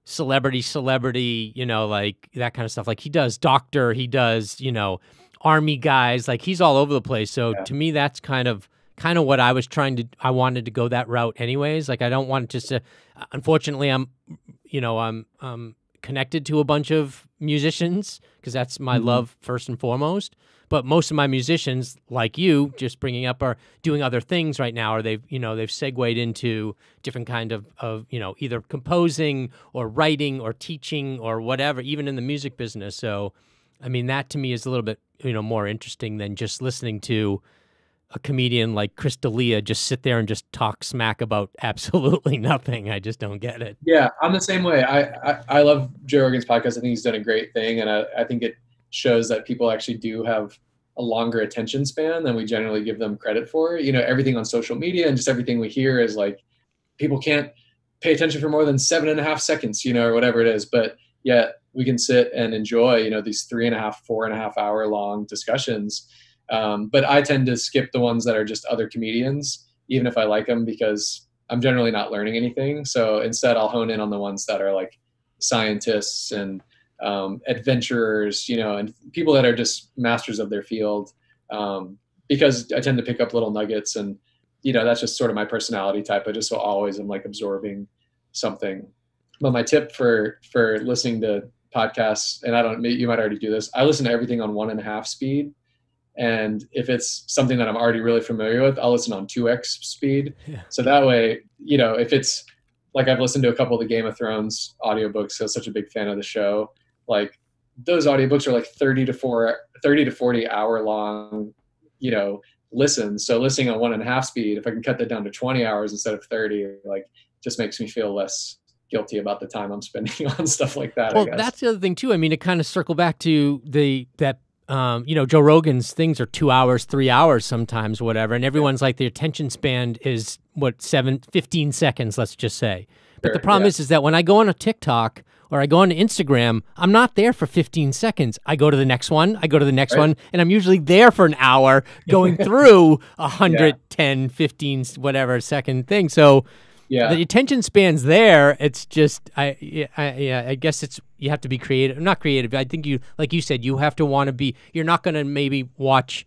celebrity, you know, like that kind of stuff. Like he does doctor, he does, you know, army guys, like he's all over the place. So Yeah. to me, that's kind of what I wanted to go that route anyways. Like I don't want just to, unfortunately, I'm connected to a bunch of musicians because that's my love first and foremost. But most of my musicians, like you, just bringing up, are doing other things right now, or they've segued into different kind of either composing or writing or teaching or whatever, even in the music business. So, I mean, that to me is a little bit more interesting than just listening to a comedian like Chris D'Elia just sit there and just talk smack about absolutely nothing. I just don't get it. Yeah, I'm the same way. I love Joe Rogan's podcast. I think he's done a great thing, and I think it shows that people actually do have a longer attention span than we generally give them credit for. You know, everything on social media and just everything we hear is like people can't pay attention for more than 7.5 seconds, you know, or whatever it is. But yet we can sit and enjoy, you know, these 3.5, 4.5 hour long discussions. But I tend to skip the ones that are just other comedians, even if I like them, because I'm generally not learning anything. So instead I'll hone in on the ones that are like scientists and adventurers, you know, and people that are just masters of their field, because I tend to pick up little nuggets, and you know that's just sort of my personality type. I just always am like absorbing something. But my tip for listening to podcasts, and I don't, you might already do this. I listen to everything on 1.5 speed. And if it's something that I'm already really familiar with, I'll listen on 2x speed. Yeah. So that way, you know, if it's like, I've listened to a couple of the Game of Thrones audiobooks, so such a big fan of the show. Like those audiobooks are like 30 to 40 hour long, you know, listens. So listening on 1.5 speed, if I can cut that down to 20 hours instead of 30, like just makes me feel less guilty about the time I'm spending on stuff like that. Well, I guess that's the other thing too. I mean, to kind of circle back to you know, Joe Rogan's things are 2 hours, 3 hours sometimes, whatever. And everyone's like, the attention span is what, 15 seconds, let's just say. But the problem is that when I go on a TikTok or I go on Instagram, I'm not there for 15 seconds. I go to the next one, I go to the next one, and I'm usually there for an hour going through 110, 15, whatever second thing. So the attention span's there. It's just, I guess it's, you have to be creative. Not creative. I think you, like you said, you have to want to be, you're not going to maybe watch,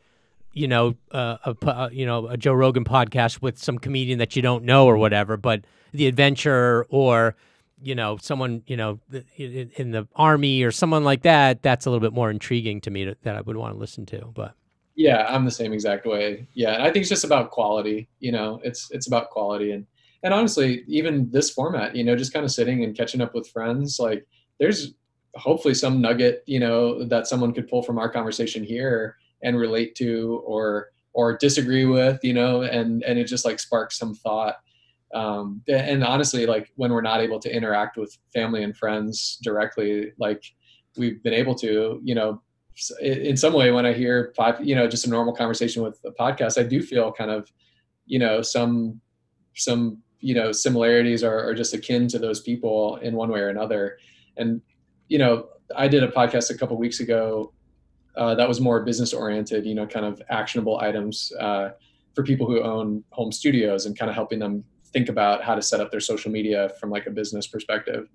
you know, a Joe Rogan podcast with some comedian that you don't know or whatever, but the adventure or, you know, someone, you know, in the army or someone like that, that's a little bit more intriguing to me that I would want to listen to. But yeah, I'm the same exact way. Yeah. And I think it's just about quality, you know, it's about quality. And honestly, even this format, you know, just kind of sitting and catching up with friends, like there's hopefully some nugget, you know, that someone could pull from our conversation here and relate to or disagree with, you know, and it just like sparks some thought. And honestly, like when we're not able to interact with family and friends directly, like we've been able to, you know, in some way, when I hear you know, just a normal conversation with a podcast, I do feel kind of, you know, some, you know, similarities are just akin to those people in one way or another. And, you know, I did a podcast a couple of weeks ago that was more business oriented, you know, kind of actionable items for people who own home studios and kind of helping them think about how to set up their social media from like a business perspective.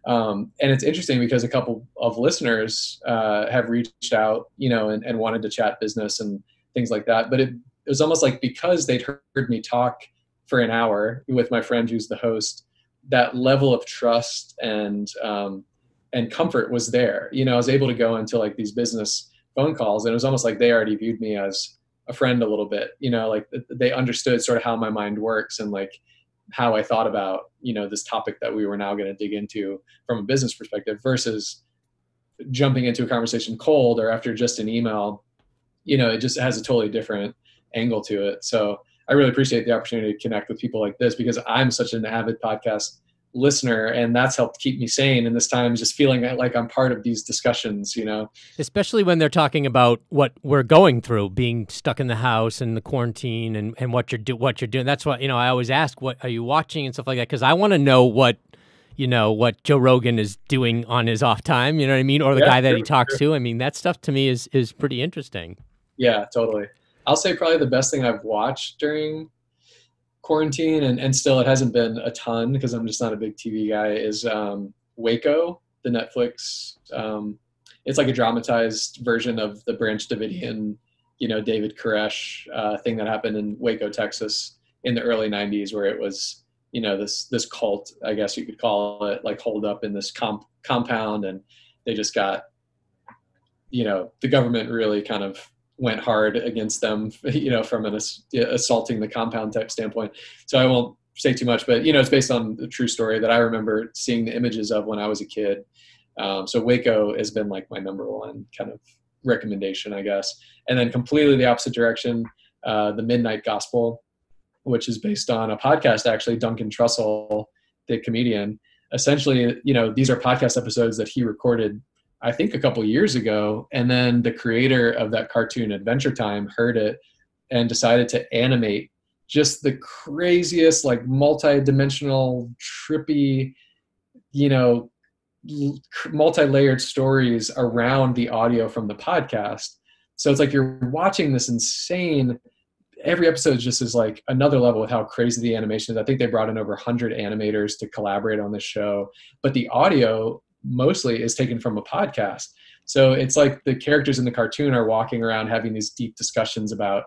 And it's interesting because a couple of listeners have reached out, you know, and wanted to chat business and things like that. But it was almost like because they'd heard me talk for an hour with my friend who's the host, that level of trust and comfort was there. You know, I was able to go into like these business phone calls, and it was almost like they already viewed me as a friend a little bit, you know, like they understood sort of how my mind works and like how I thought about, you know, this topic that we were now going to dig into from a business perspective versus jumping into a conversation cold or after just an email. You know, it just has a totally different angle to it. So I really appreciate the opportunity to connect with people like this because I'm such an avid podcast listener, and that's helped keep me sane in this time, just feeling like I'm part of these discussions, you know. especially when they're talking about what we're going through, being stuck in the house and the quarantine and what you're doing. That's what, you know, I always ask, what are you watching and stuff like that, because I want to know what, you know, what Joe Rogan is doing on his off time, you know what I mean, or the guy that he talks to. I mean, that stuff to me is pretty interesting. Yeah, totally. I'll say probably the best thing I've watched during quarantine, and still it hasn't been a ton because I'm just not a big TV guy, is Waco, the Netflix. It's like a dramatized version of the Branch Davidian, you know, David Koresh thing that happened in Waco, Texas in the early 90s, where it was, you know, this cult, I guess you could call it, like holed up in this compound, and they just got, you know, the government really kind of went hard against them, you know, from an assaulting the compound type standpoint. So I won't say too much, but, you know, it's based on the true story that I remember seeing the images of when I was a kid. So Waco has been like my number one kind of recommendation, I guess. And then completely the opposite direction, The Midnight Gospel, which is based on a podcast, actually, Duncan Trussell, the comedian. Essentially, you know, these are podcast episodes that he recorded, I think, a couple years ago, and then the creator of that cartoon Adventure Time heard it and decided to animate just the craziest, like multi-dimensional, trippy, you know, multi-layered stories around the audio from the podcast. So it's like you're watching this insane, every episode just is like another level with how crazy the animation is. I think they brought in over 100 animators to collaborate on this show, but the audio mostly is taken from a podcast. So it's like the characters in the cartoon are walking around having these deep discussions about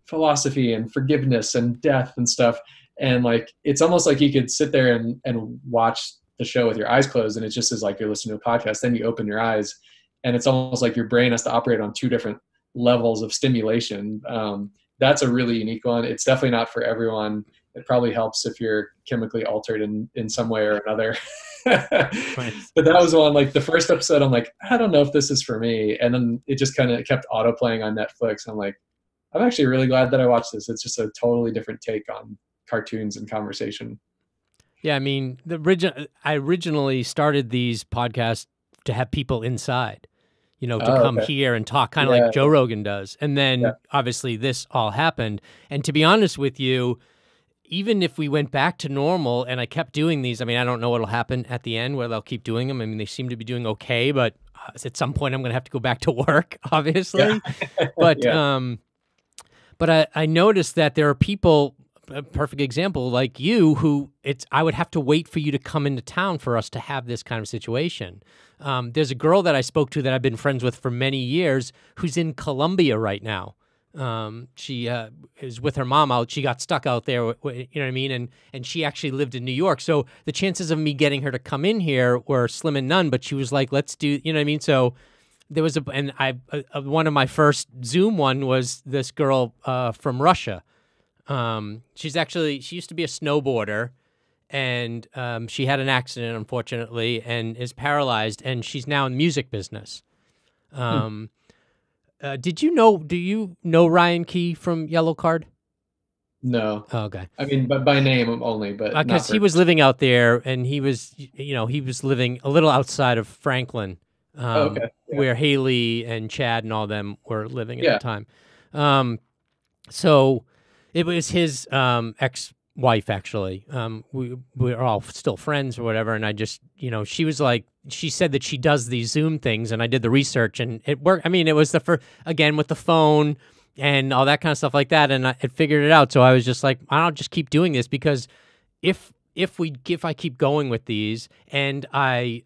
philosophy and forgiveness and death and stuff. And like, it's almost like you could sit there and watch the show with your eyes closed, and it just is like you're listening to a podcast. Then you open your eyes, and it's almost like your brain has to operate on two different levels of stimulation. That's a really unique one. It's definitely not for everyone. It probably helps if you're chemically altered in some way or another. Right. But that was one, like the first episode, I'm like, I don't know if this is for me. And then it just kind of kept auto playing on Netflix. I'm like, I'm actually really glad that I watched this. It's just a totally different take on cartoons and conversation. Yeah, I mean, I originally started these podcasts to have people inside, you know, to come here and talk, kind of like Joe Rogan does. And then obviously this all happened. And to be honest with you, even if we went back to normal and I kept doing these, I mean, I don't know what'll happen at the end, whether I'll keep doing them. I mean, they seem to be doing okay, but at some point I'm going to have to go back to work, obviously. But I noticed that there are people, a perfect example like you, who I would have to wait for you to come into town for us to have this kind of situation. There's a girl that I spoke to that I've been friends with for many years who's in Colombia right now. She is with her mom out. She got stuck out there, you know what I mean? And she actually lived in New York. So the chances of me getting her to come in here were slim and none, but she was like, let's do, you know what I mean? So there was one of my first Zoom one was this girl from Russia. She used to be a snowboarder, and she had an accident, unfortunately, and is paralyzed, and she's now in the music business. Do you know Ryan Key from Yellow Card? No. Oh, okay. I mean, but by name only, but because he was living out there, and he was living a little outside of Franklin, where Haley and Chad and all them were living at the time. So it was his ex-wife, actually. We're all still friends or whatever, and I just, she was like, she said that she does these Zoom things, and I did the research, and it worked. I mean, it was the first, again, with the phone and all that kind of stuff like that, and it figured it out. So I was just like, I'll just keep doing this, because if I keep going with these, and I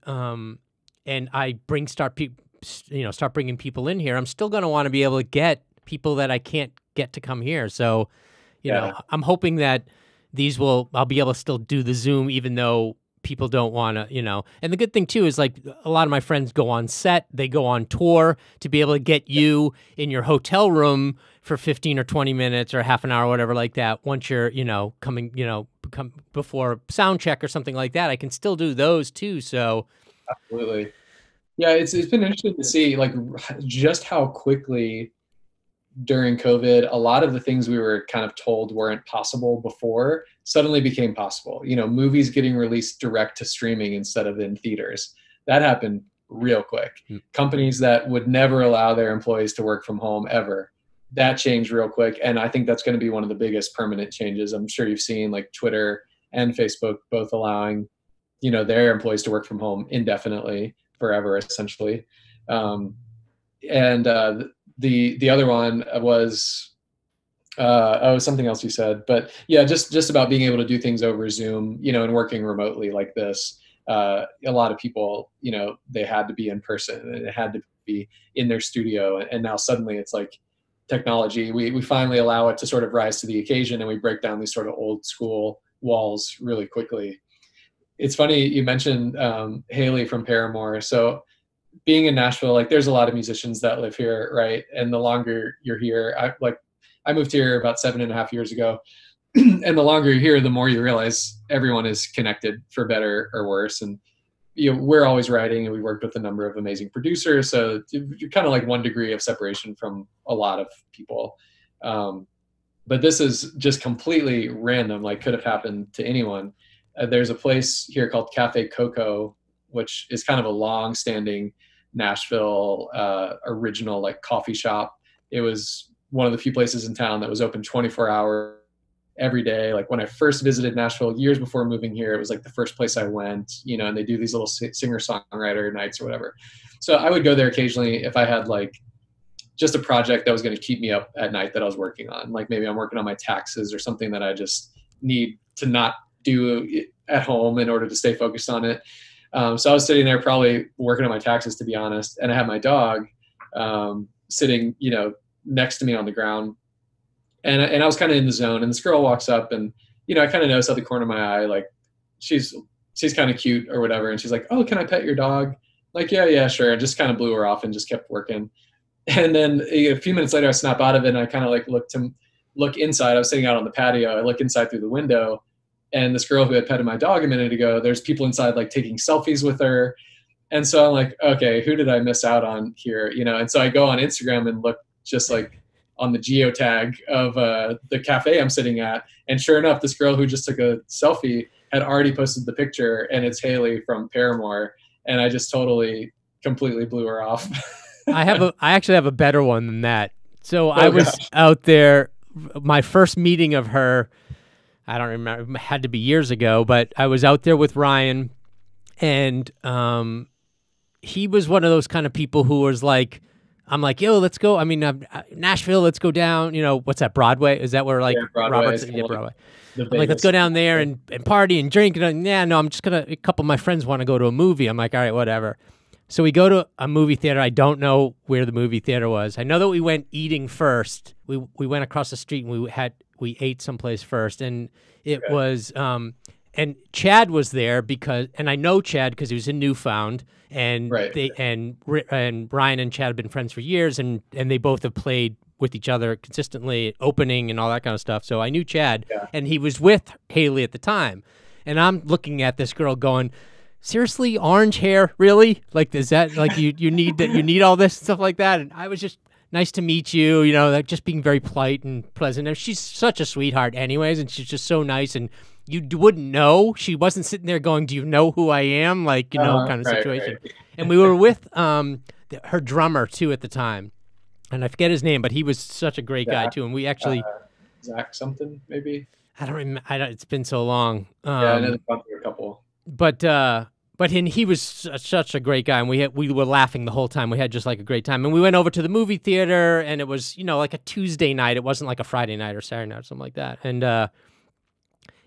start bringing people in here, I'm still going to want to be able to get people that I can't get to come here. So, you know, I'm hoping that I'll be able to still do the Zoom, even though people don't want to, and the good thing too is, like, a lot of my friends go on set, they go on tour, to be able to get you in your hotel room for 15 or 20 minutes or half an hour, whatever like that. Once you're, come before sound check or something like that, I can still do those too. So absolutely. Yeah. It's been interesting to see, like, just how quickly during COVID, a lot of the things we were kind of told weren't possible before suddenly became possible. Movies getting released direct to streaming instead of in theaters. That happened real quick. Companies that would never allow their employees to work from home ever, that changed real quick. And I think that's going to be one of the biggest permanent changes. I'm sure you've seen, like, Twitter and Facebook both allowing, their employees to work from home indefinitely, forever, essentially. The other one was something else you said, but yeah, just about being able to do things over Zoom, and working remotely like this. A lot of people, they had to be in person, and it had to be in their studio, and now suddenly it's like technology. We finally allow it to sort of rise to the occasion, and we break down these sort of old school walls really quickly. It's funny you mentioned Haley from Paramore. So being in Nashville, like, there's a lot of musicians that live here, right? And the longer you're here, I moved here about 7.5 years ago, and the longer you're here, the more you realize everyone is connected, for better or worse. And we're always writing, and we worked with a number of amazing producers, so you're kind of like 1 degree of separation from a lot of people. But this is just completely random, like, could have happened to anyone. There's a place here called Cafe Coco, which is kind of a long-standing Nashville original, like, coffee shop. It was one of the few places in town that was open 24 hours every day. Like, when I first visited Nashville years before moving here, it was like the first place I went, and they do these little singer-songwriter nights or whatever. So I would go there occasionally if I had, like, just a project that was going to keep me up at night that I was working on. Like, maybe I'm working on my taxes or something that I just need to not do at home in order to stay focused on it. So I was sitting there probably working on my taxes, to be honest. And I had my dog sitting, next to me on the ground. And I was kind of in the zone. And this girl walks up, and, I kind of noticed out the corner of my eye, like, she's she's kind of cute or whatever. And she's like, oh, can I pet your dog? Like, yeah, yeah, sure. And just kind of blew her off and just kept working. And then a few minutes later, I snap out of it and I kind of like look inside. I was sitting out on the patio. I look inside through the window, and this girl who had petted my dog a minute ago, there's people inside like taking selfies with her. And so I'm like, okay, who did I miss out on here? You know? And so I go on Instagram and look just like on the geotag of the cafe I'm sitting at. And sure enough, this girl who just took a selfie had already posted the picture, and it's Haley from Paramore. And I just completely blew her off. I actually have a better one than that. So I was out there, my first meeting of her, I don't remember, it had to be years ago, but I was out there with Ryan, and he was one of those kind of people who was like, I'm like, yo, let's go. I mean, Nashville, let's go down. You know, what's that, Broadway? Is that where like Robert's? Yeah, Broadway. I'm like, let's go down there and party and drink. And yeah, no, I'm just going to, a couple of my friends want to go to a movie. I'm like, all right, whatever. So we go to a movie theater. I don't know where the movie theater was. I know that we went eating first. We went across the street and we ate someplace first. And it was, and Chad was there and I know Chad because he was in Newfound, and and Ryan and Chad have been friends for years, and they both have played with each other consistently, opening and all that kind of stuff. So I knew Chad, and he was with Haley at the time. And I'm looking at this girl going, seriously, orange hair, really? Like, is that like you need that? You need all this stuff like that? And I was just, nice to meet you, you know, like just being very polite and pleasant. And she's such a sweetheart, anyways, and she's just so nice. And you wouldn't know. She wasn't sitting there going, "Do you know who I am?" Like, you know, kind of situation. Right. And we were with her drummer too at the time, and I forget his name, but he was such a great guy too. And we actually Zach something maybe. I don't remember. It's been so long. I know a couple. But he was such a great guy, and we were laughing the whole time. We had just like a great time, and we went over to the movie theater, and it was, you know, like a Tuesday night. It wasn't like a Friday night or Saturday night or something like that.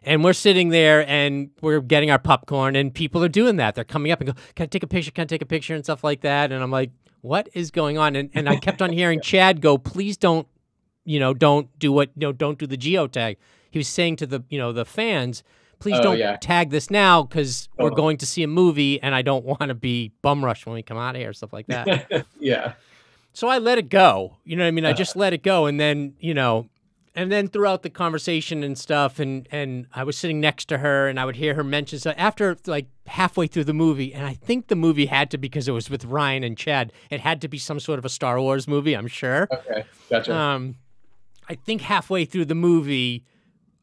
And we're sitting there and we're getting our popcorn, and people are doing that. They're coming up and go, "Can I take a picture? Can I take a picture?" and stuff like that. And I'm like, what is going on? And I kept on hearing Chad go, "Please don't, you know, don't do don't do the geotag." He was saying to the fans, please don't tag this now because we're going to see a movie and I don't want to be bum rushed when we come out of here, stuff like that. Yeah. So I let it go. You know what I mean? I just let it go. And then, you know, and then throughout the conversation and stuff, and I was sitting next to her and I would hear her mention, so after like halfway through the movie, and I think the movie had to, because it was with Ryan and Chad, it had to be some sort of a Star Wars movie, I'm sure. Okay, gotcha. I think halfway through the movie,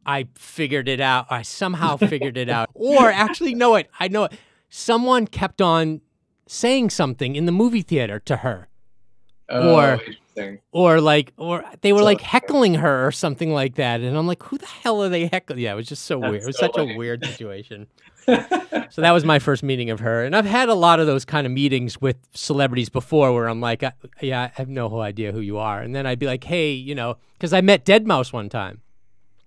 I figured it out. I somehow figured it out. Or actually, I know it. Someone kept on saying something in the movie theater to her. Oh, interesting. Or they were like heckling her or something like that. And I'm like, who the hell are they heckling? Yeah, it was just so weird. It was such a weird situation. So that was my first meeting of her. And I've had a lot of those kind of meetings with celebrities before where I'm like, I have no idea who you are. And then I'd be like, hey, you know, because I met Deadmau5 one time.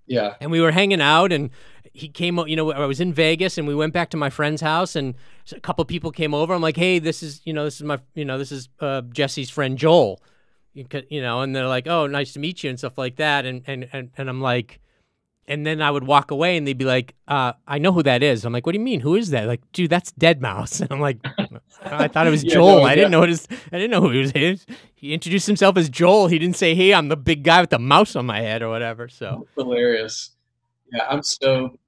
Yeah. And we were hanging out, and he came, you know, I was in Vegas, and we went back to my friend's house, and a couple of people came over. I'm like, hey, this is Jesse's friend Joel, you know, and they're like, oh, nice to meet you and stuff like that. And I'm like, and then I would walk away and they'd be like, I know who that is. I'm like, what do you mean? Who is that? Like, dude, that's Deadmau5. And I'm like, I thought it was Joel. I didn't know who he was. He introduced himself as Joel. He didn't say, hey, I'm the big guy with the mouse on my head or whatever. So hilarious. Yeah, I'm so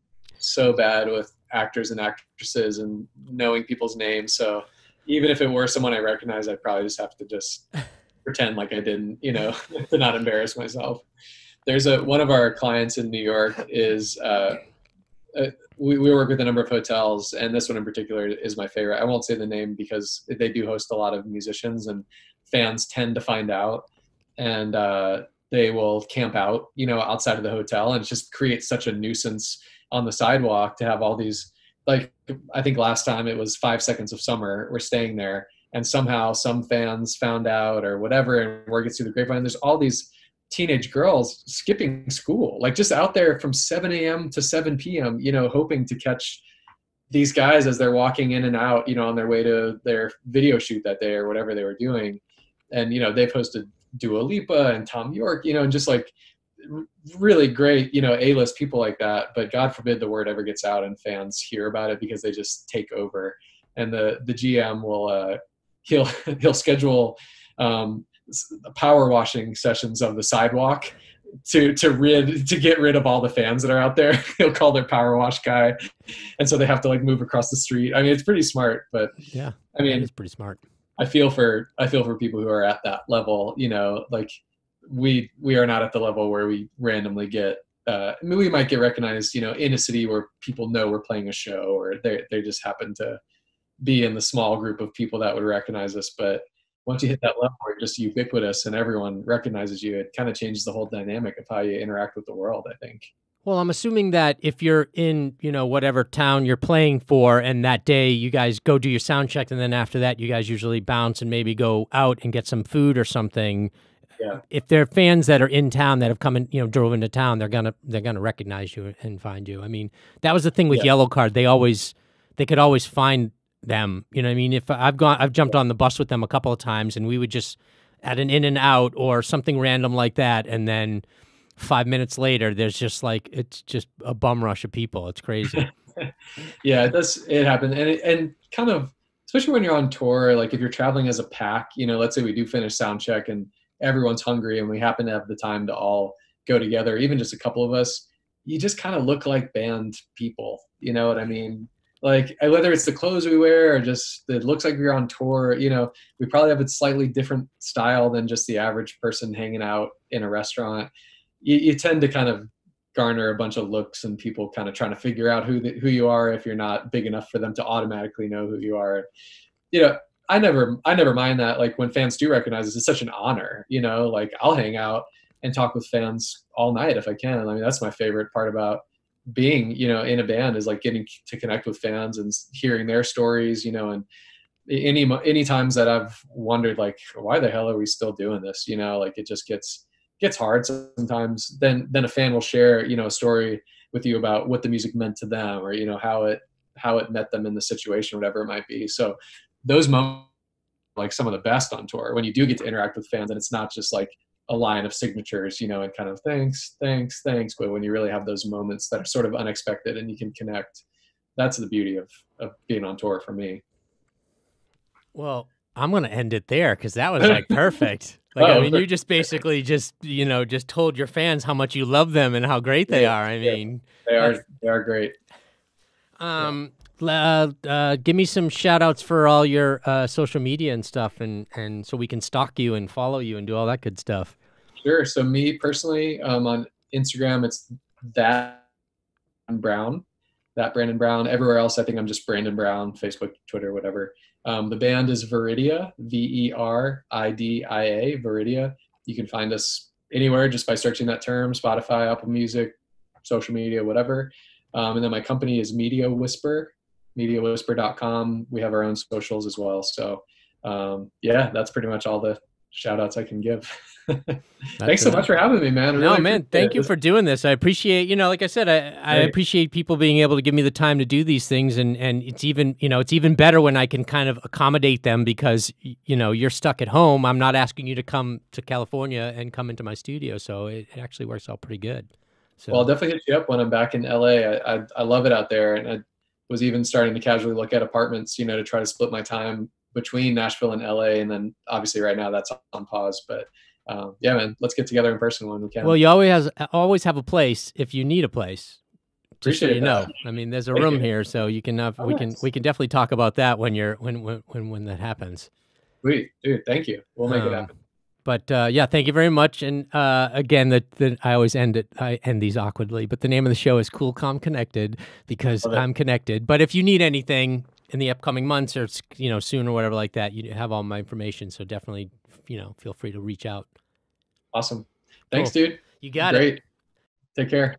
bad with actors and actresses and knowing people's names. So even if it were someone I recognize, I'd probably just have to just pretend like I didn't, you know, to not embarrass myself. There's one of our clients in New York is, we work with a number of hotels, and this one in particular is my favorite. I won't say the name because they do host a lot of musicians, and fans tend to find out, and they will camp out, you know, outside of the hotel, and it just creates such a nuisance on the sidewalk to have all these, like, I think last time it was 5 Seconds of Summer, we're staying there, and somehow some fans found out or whatever, and word gets through the grapevine. There's all these teenage girls skipping school, like just out there from 7 a.m. to 7 p.m., you know, hoping to catch these guys as they're walking in and out, you know, on their way to their video shoot that day or whatever they were doing. And, you know, they've hosted Dua Lipa and Tom York, you know, and just like really great, A-list people like that, but God forbid the word ever gets out and fans hear about it, because they just take over. And the GM will, he'll he'll schedule power washing sessions of the sidewalk to get rid of all the fans that are out there. He'll call their power wash guy, and so they have to like move across the street. I mean, it's pretty smart, but yeah, I mean, it's pretty smart. I feel for people who are at that level. Like we are not at the level where we randomly get. I mean, we might get recognized, in a city where people know we're playing a show, or they just happen to be in the small group of people that would recognize us. But once you hit that level where you're just ubiquitous and everyone recognizes you, it kind of changes the whole dynamic of how you interact with the world, I think. Well, I'm assuming that if you're in, whatever town you're playing for, and that day you guys go do your sound check, and then after that you guys usually bounce and maybe go out and get some food or something. Yeah. If they're fans that are in town that have come in, drove into town, they're gonna recognize you and find you. I mean, that was the thing with Yellow Card. They could always find them. You know what I mean? If I've jumped on the bus with them a couple of times, and we would just at an in and out or something random like that, and then 5 minutes later, it's just a bum rush of people. It's crazy. Yeah, it happens. And kind of, especially when you're on tour, like if you're traveling as a pack, let's say we do finish sound check and everyone's hungry and we happen to have the time to all go together, even just a couple of us, you just kind of look like band people. You know what I mean? Like whether it's the clothes we wear or just it looks like we're on tour, we probably have a slightly different style than just the average person hanging out in a restaurant. You tend to kind of garner a bunch of looks and people kind of trying to figure out who you are if you're not big enough for them to automatically know who you are. I never mind that. Like when fans do recognize us, it's such an honor. Like I'll hang out and talk with fans all night if I can. I mean, that's my favorite part about being, in a band, is like getting to connect with fans and hearing their stories, and any times that I've wondered, like, why the hell are we still doing this? Like it just gets hard sometimes. Then a fan will share, a story with you about what the music meant to them, or, how it met them in the situation, whatever it might be. So those moments are like some of the best on tour, when you do get to interact with fans and it's not just like a line of signatures, and kind of thanks. But when you really have those moments that are sort of unexpected and you can connect, that's the beauty of being on tour for me. Well, I'm going to end it there because that was like perfect. Like, I mean, you just basically just told your fans how much you love them and how great they are. I mean, they are great. Give me some shout outs for all your social media and stuff, and so we can stalk you and follow you and do all that good stuff. Sure. So me personally, on Instagram, it's that Brandon Brown. Everywhere else, I think I'm just Brandon Brown, Facebook, Twitter, whatever. The band is Veridia, Veridia, Veridia. You can find us anywhere just by searching that term: Spotify, Apple Music, social media, whatever. And then my company is Media Whisper, MediaWhisper.com. We have our own socials as well. So that's pretty much all the shout outs I can give. Thanks so much for having me, man. No, man, thank you for doing this. I appreciate, like I said, I appreciate people being able to give me the time to do these things. And it's even better when I can kind of accommodate them because, you're stuck at home. I'm not asking you to come to California and come into my studio. So it actually works out pretty good. So. Well, I'll definitely hit you up when I'm back in LA. I love it out there. And I was even starting to casually look at apartments, to try to split my time between Nashville and LA. And then obviously right now that's on pause, but man, let's get together in person when we can. Well, you always have a place if you need a place. Appreciate that. I mean, there's a room here, so you can we can definitely talk about that when that happens. Sweet, dude. Thank you. We'll make it happen. But thank you very much. And again, I always end these awkwardly. But the name of the show is Cool, Calm, Connected because I'm connected. But if you need anything in the upcoming months or soon or whatever like that, you have all my information. So definitely feel free to reach out. Awesome. Thanks, dude. You got it. Great. Take care.